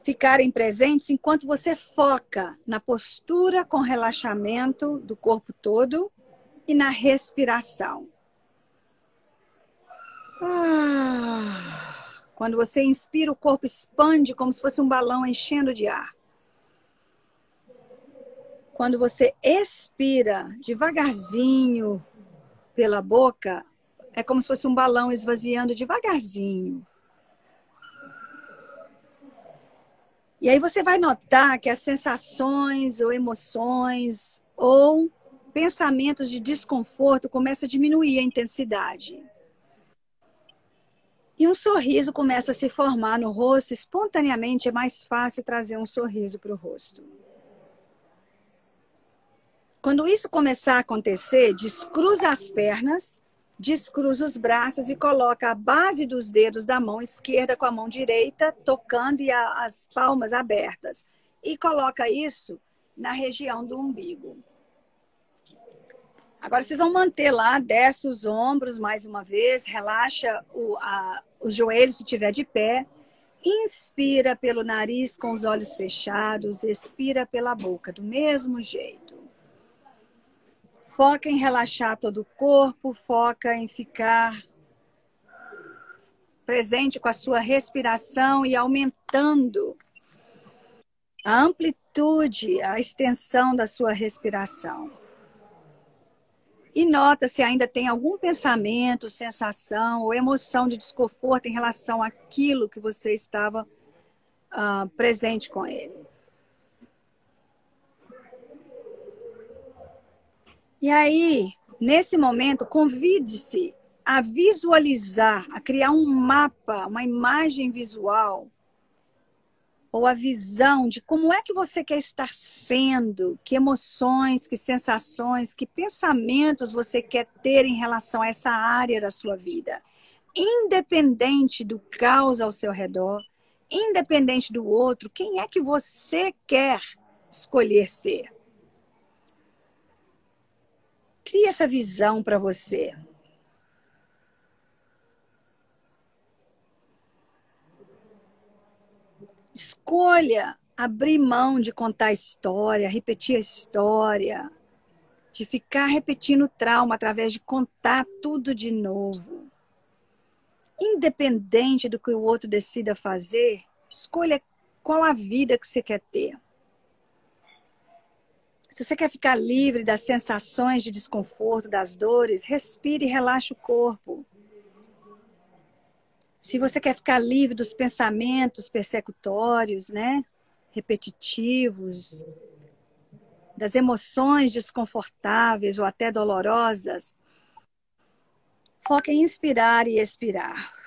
ficarem presentes enquanto você foca na postura com relaxamento do corpo todo e na respiração. Quando você inspira, o corpo expande como se fosse um balão enchendo de ar. Quando você expira devagarzinho pela boca, é como se fosse um balão esvaziando devagarzinho. E aí você vai notar que as sensações ou emoções ou pensamentos de desconforto começam a diminuir a intensidade. E um sorriso começa a se formar no rosto. Espontaneamente é mais fácil trazer um sorriso para o rosto. Quando isso começar a acontecer, descruza as pernas, descruza os braços e coloca a base dos dedos da mão esquerda com a mão direita, tocando e as palmas abertas. E coloca isso na região do umbigo. Agora vocês vão manter lá, desce os ombros mais uma vez, relaxa os joelhos se estiver de pé. Inspira pelo nariz com os olhos fechados, expira pela boca, do mesmo jeito. Foca em relaxar todo o corpo, foca em ficar presente com a sua respiração e aumentando a amplitude, a extensão da sua respiração. E nota se ainda tem algum pensamento, sensação ou emoção de desconforto em relação àquilo que você estava presente com ele. E aí, nesse momento, convide-se a visualizar, a criar um mapa, uma imagem visual, ou a visão de como é que você quer estar sendo, que emoções, que sensações, que pensamentos você quer ter em relação a essa área da sua vida. Independente do caos ao seu redor, independente do outro, quem é que você quer escolher ser? Cria essa visão para você. Escolha abrir mão de contar a história, repetir a história, de ficar repetindo o trauma através de contar tudo de novo. Independente do que o outro decida fazer, escolha qual a vida que você quer ter. Se você quer ficar livre das sensações de desconforto, das dores, respire e relaxe o corpo. Se você quer ficar livre dos pensamentos persecutórios, né? Repetitivos, das emoções desconfortáveis ou até dolorosas, foque em inspirar e expirar.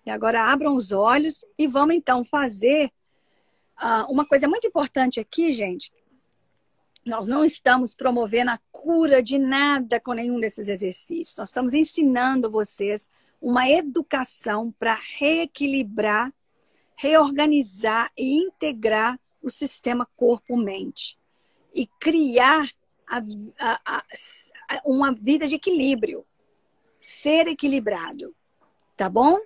E agora abram os olhos e vamos então fazer uma coisa muito importante aqui, gente. Nós não estamos promovendo a cura de nada com nenhum desses exercícios. Nós estamos ensinando vocês uma educação para reequilibrar, reorganizar e integrar o sistema corpo-mente. E criar uma vida de equilíbrio. Ser equilibrado. Tá bom?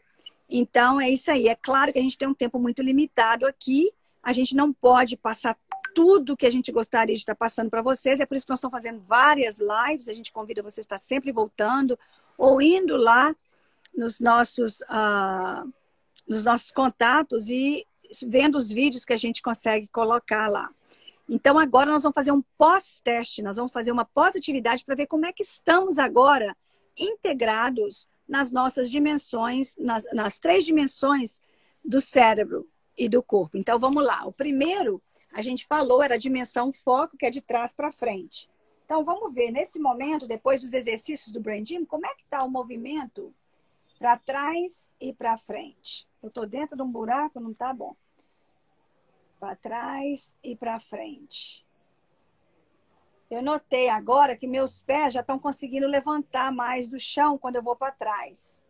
Então, é isso aí. É claro que a gente tem um tempo muito limitado aqui. A gente não pode passar tudo que a gente gostaria de estar passando para vocês. É por isso que nós estamos fazendo várias lives. A gente convida vocês a estar sempre voltando ou indo lá nos nossos contatos e vendo os vídeos que a gente consegue colocar lá. Então, agora nós vamos fazer um pós-teste. Nós vamos fazer uma pós-atividade para ver como é que estamos agora integrados nas nossas dimensões, nas 3 dimensões do cérebro e do corpo. Então, vamos lá. O primeiro, a gente falou, era a dimensão foco, que é de trás para frente. Então, vamos ver, nesse momento, depois dos exercícios do Brain Gym, como é que está o movimento para trás e para frente. Eu estou dentro de um buraco, não está bom. Para trás e para frente. Eu notei agora que meus pés já estão conseguindo levantar mais do chão quando eu vou para trás.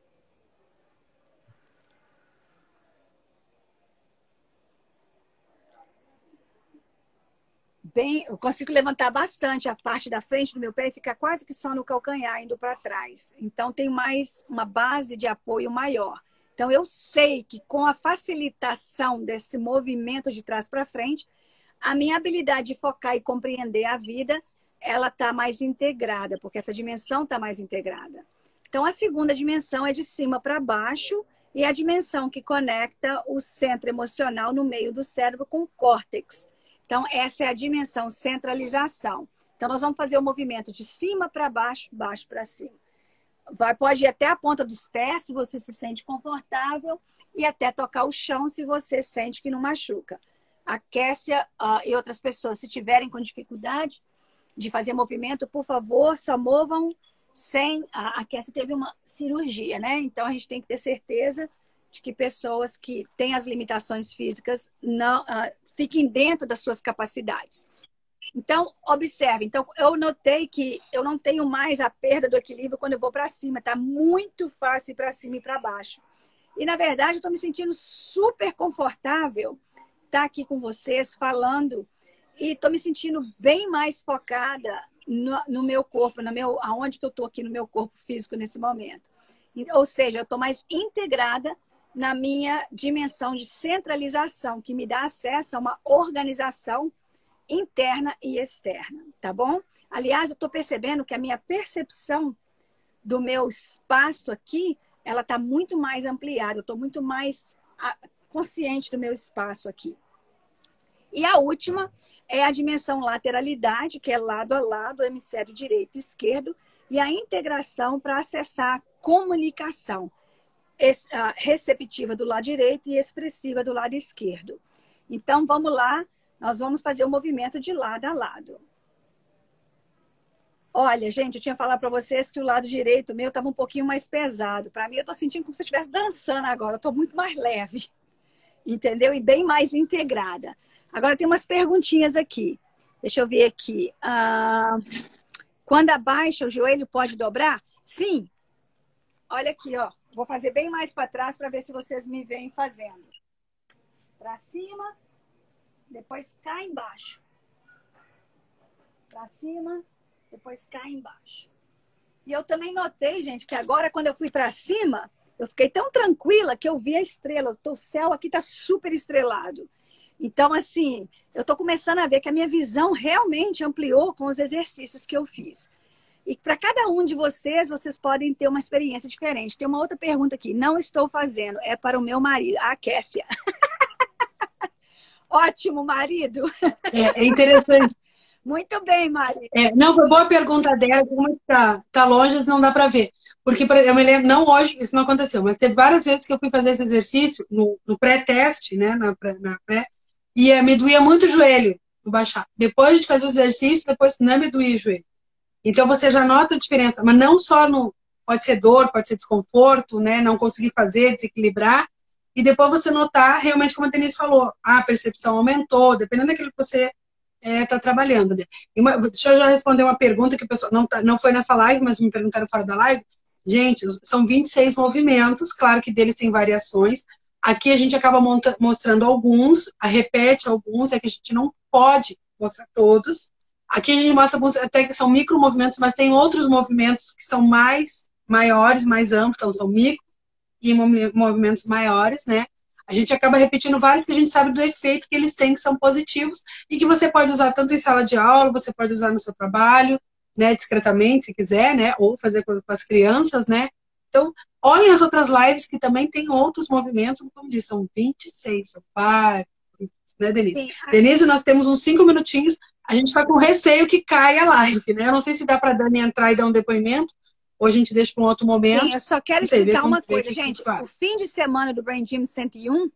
Bem, eu consigo levantar bastante a parte da frente do meu pé e ficar quase que só no calcanhar, indo para trás. Então, tem mais uma base de apoio maior. Então, eu sei que com a facilitação desse movimento de trás para frente, a minha habilidade de focar e compreender a vida, ela está mais integrada, porque essa dimensão está mais integrada. Então, a segunda dimensão é de cima para baixo e a dimensão que conecta o centro emocional no meio do cérebro com o córtex. Então, essa é a dimensão centralização. Então, nós vamos fazer o movimento de cima para baixo, baixo para cima. Pode ir até a ponta dos pés, se você se sente confortável, e até tocar o chão, se você sente que não machuca. A Kessia e outras pessoas, se tiverem com dificuldade de fazer movimento, por favor, só movam sem... A Kessia teve uma cirurgia, né? Então, a gente tem que ter certeza de que pessoas que têm as limitações físicas não fiquem dentro das suas capacidades. Então, observe. Então, eu notei que eu não tenho mais a perda do equilíbrio quando eu vou para cima. Está muito fácil para cima e para baixo. E, na verdade, eu estou me sentindo super confortável estar aqui com vocês, falando. E estou me sentindo bem mais focada no meu corpo, aonde que eu estou aqui no meu corpo físico nesse momento. Ou seja, eu estou mais integrada na minha dimensão de centralização, que me dá acesso a uma organização interna e externa, tá bom? Aliás, eu estou percebendo que a minha percepção do meu espaço aqui, ela está muito mais ampliada, eu estou muito mais consciente do meu espaço aqui. E a última é a dimensão lateralidade, que é lado a lado, hemisfério direito e esquerdo, e a integração para acessar a comunicação receptiva do lado direito e expressiva do lado esquerdo. Então, vamos lá, nós vamos fazer o movimento de lado a lado. Olha, gente, eu tinha falado para vocês que o lado direito meu estava um pouquinho mais pesado. Para mim, eu estou sentindo como se eu estivesse dançando agora, eu estou muito mais leve, entendeu? E bem mais integrada. Agora, tem umas perguntinhas aqui. Deixa eu ver aqui. Quando abaixa, o joelho pode dobrar? Sim. Olha aqui, ó. Vou fazer bem mais para trás para ver se vocês me veem fazendo. Para cima, depois cá embaixo. Para cima, depois cá embaixo. E eu também notei, gente, que agora quando eu fui para cima, eu fiquei tão tranquila que eu vi a estrela. O céu aqui está super estrelado. Então, assim, eu estou começando a ver que a minha visão realmente ampliou com os exercícios que eu fiz. E para cada um de vocês, vocês podem ter uma experiência diferente. Tem uma outra pergunta aqui. Não estou fazendo. É para o meu marido. A Kessia. Ótimo, marido. É interessante. Muito bem, marido. Não, foi boa a pergunta dela. Como tá longe, não dá para ver. Porque eu me lembro, não hoje, isso não aconteceu, mas teve várias vezes que eu fui fazer esse exercício no pré-teste, né? Na pré, e me doía muito o joelho no baixar. Depois de fazer o exercício, depois não me doía o joelho. Então, você já nota a diferença, mas não só pode ser dor, pode ser desconforto, né? Não conseguir fazer, desequilibrar, e depois você notar realmente, como a Denise falou, a percepção aumentou, dependendo daquilo que você está trabalhando, né? Deixa eu já responder uma pergunta que o pessoal não foi nessa live, mas me perguntaram fora da live. Gente, são 26 movimentos, claro que deles tem variações. Aqui a gente acaba mostrando alguns, repete alguns, é que a gente não pode mostrar todos. Aqui a gente mostra alguns, até que são micromovimentos, mas tem outros movimentos que são maiores, mais amplos, então são micro e movimentos maiores, né? A gente acaba repetindo vários que a gente sabe do efeito que eles têm, que são positivos, e que você pode usar tanto em sala de aula, você pode usar no seu trabalho, né, discretamente, se quiser, né, ou fazer com as crianças, né? Então, olhem as outras lives que também tem outros movimentos, como disse, são 26, são vários, né, Denise? Sim. Denise, nós temos uns 5 minutinhos, a gente está com receio que caia a live, né? Eu não sei se dá para a Dani entrar e dar um depoimento, ou a gente deixa para um outro momento? Sim, eu só quero explicar uma coisa, gente. O fim de semana do Brain Gym 101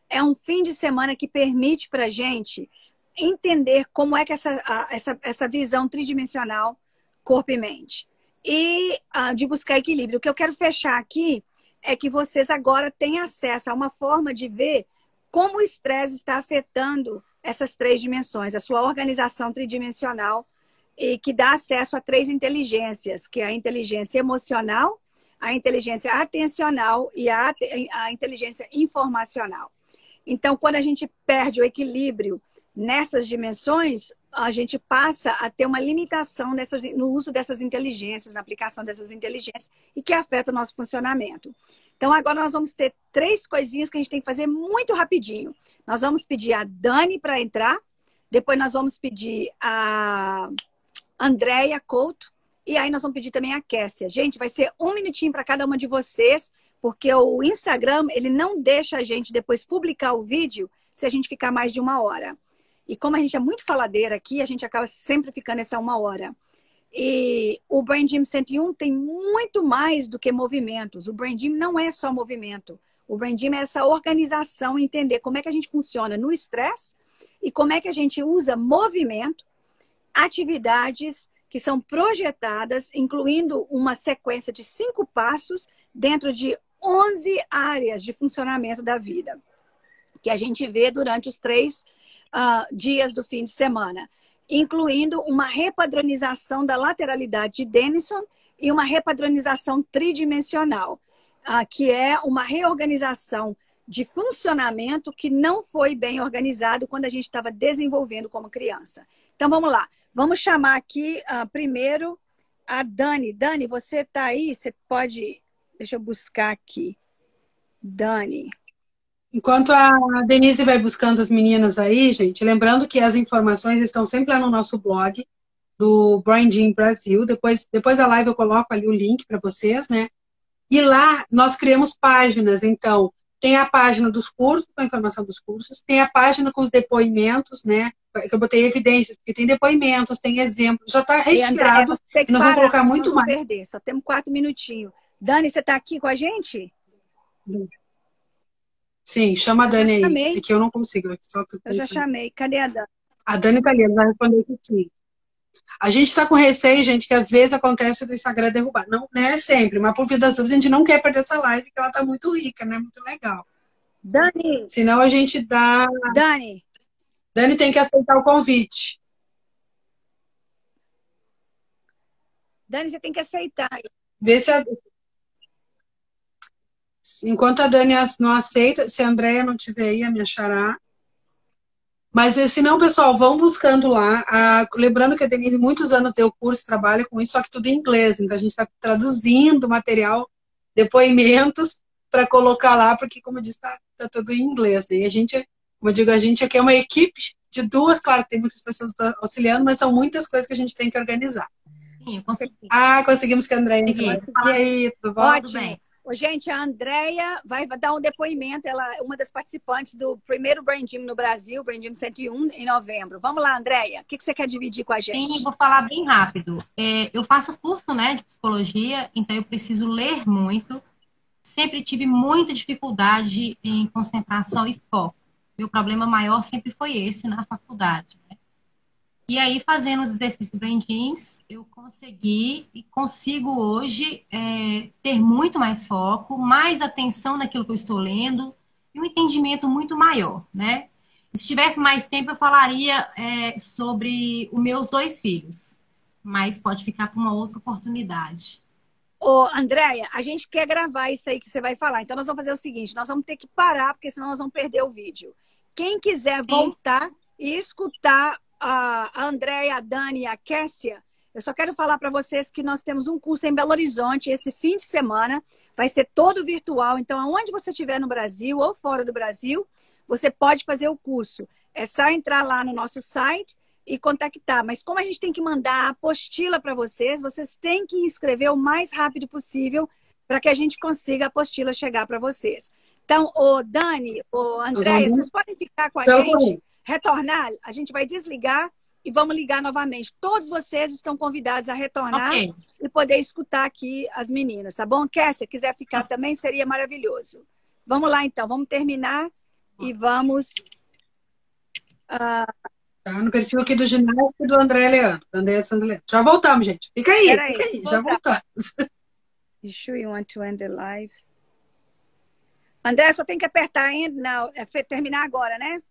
é um fim de semana que permite para a gente entender como é que essa visão tridimensional, corpo e mente. E de buscar equilíbrio. O que eu quero fechar aqui é que vocês agora têm acesso a uma forma de ver como o estresse está afetando essas três dimensões, a sua organização tridimensional, e que dá acesso a três inteligências, que é a inteligência emocional, a inteligência atencional e a inteligência informacional. Então, quando a gente perde o equilíbrio nessas dimensões, a gente passa a ter uma limitação no uso dessas inteligências, na aplicação dessas inteligências, e que afeta o nosso funcionamento. Então, agora nós vamos ter três coisinhas que a gente tem que fazer muito rapidinho. Nós vamos pedir a Dani para entrar, depois nós vamos pedir a Andréia Couto, e aí nós vamos pedir também a Kessia. Gente, vai ser 1 minutinho para cada uma de vocês, porque o Instagram, ele não deixa a gente depois publicar o vídeo se a gente ficar mais de 1 hora. E como a gente é muito faladeira aqui, a gente acaba sempre ficando essa 1 hora. E o Brain Gym 101 tem muito mais do que movimentos. O Brain Gym não é só movimento. O Brain Gym é essa organização, entender como é que a gente funciona no estresse e como é que a gente usa movimento, atividades que são projetadas, incluindo uma sequência de 5 passos dentro de 11 áreas de funcionamento da vida, que a gente vê durante os 3 dias do fim de semana, incluindo uma repadronização da lateralidade de Denison e uma repadronização tridimensional, que é uma reorganização de funcionamento que não foi bem organizado quando a gente estava desenvolvendo como criança. Então, vamos lá. Vamos chamar aqui primeiro a Dani. Dani, você está aí? Você pode... Deixa eu buscar aqui. Dani. Enquanto a Denise vai buscando as meninas aí, gente, lembrando que as informações estão sempre lá no nosso blog do Brain Gym Brasil. Depois da live eu coloco ali o link para vocês, né? E lá nós criamos páginas. Então, tem a página dos cursos, com a informação dos cursos, tem a página com os depoimentos, né? Que eu botei evidências, porque tem depoimentos, tem exemplos, já está recheado. E nós vamos colocar muito mais. Perder, só temos 4 minutinhos. Dani, você está aqui com a gente? Sim, chama a Dani aí. É que eu não consigo. Eu já chamei. Cadê a Dani? A Dani tá ali, ela vai responder que sim. A gente está com receio, gente, que às vezes acontece do Instagram derrubar. Não é sempre, mas por via das dúvidas, a gente não quer perder essa live, que ela tá muito rica, né? Muito legal. Dani! Senão a gente dá... Dani! Dani tem que aceitar o convite. Dani, você tem que aceitar. Vê se a... Enquanto a Dani não aceita, se a Andréia não tiver aí, a me achará. Mas se não, pessoal, vão buscando lá. Lembrando que a Denise muitos anos deu curso, trabalha com isso, só que tudo em inglês. Então a gente está traduzindo material, depoimentos, para colocar lá, porque, como eu disse, está tudo em inglês. Né? E a gente, como eu digo, a gente aqui é uma equipe de 2, claro que tem muitas pessoas auxiliando, mas são muitas coisas que a gente tem que organizar. Sim, eu consegui. Conseguimos que a Andréia entrasse. E aí, tudo bom? Ótimo. Tudo bem. Gente, a Andréia vai dar um depoimento. Ela é uma das participantes do primeiro Brain Gym no Brasil, Brain Gym 101, em novembro. Vamos lá, Andréia. O que você quer dividir com a gente? Sim, vou falar bem rápido. Eu faço curso, né, de psicologia, então eu preciso ler muito. Sempre tive muita dificuldade em concentração e foco. Meu problema maior sempre foi esse na faculdade, né? E aí, fazendo os exercícios do Brain Gyms, eu consegui e consigo hoje ter muito mais foco, mais atenção naquilo que eu estou lendo e um entendimento muito maior, né? E se tivesse mais tempo, eu falaria sobre os meus 2 filhos, mas pode ficar para uma outra oportunidade. Ô, Andréia, a gente quer gravar isso aí que você vai falar. Então, nós vamos fazer o seguinte, nós vamos ter que parar, porque senão nós vamos perder o vídeo. Quem quiser voltar e escutar a Andréia, a Dani e a Kessia, eu só quero falar para vocês que nós temos um curso em Belo Horizonte esse fim de semana. Vai ser todo virtual. Então, aonde você estiver no Brasil ou fora do Brasil, você pode fazer o curso. É só entrar lá no nosso site e contactar. Mas como a gente tem que mandar a apostila para vocês, vocês têm que inscrever o mais rápido possível para que a gente consiga a apostila chegar para vocês. Então, o Dani, o Andréia, vocês podem ficar com a gente, retornar, a gente vai desligar e vamos ligar novamente. Todos vocês estão convidados a retornar e poder escutar aqui as meninas, tá bom? Kessia, quiser ficar também, seria maravilhoso. Vamos lá, então. Vamos terminar e vamos... Tá no perfil aqui do ginásio e do André Leandro. Do André Santos Leandro. Já voltamos, gente. Fica aí, fica aí. Já voltamos. You sure you want to end the live? André, só tem que apertar end now. Terminar agora, né?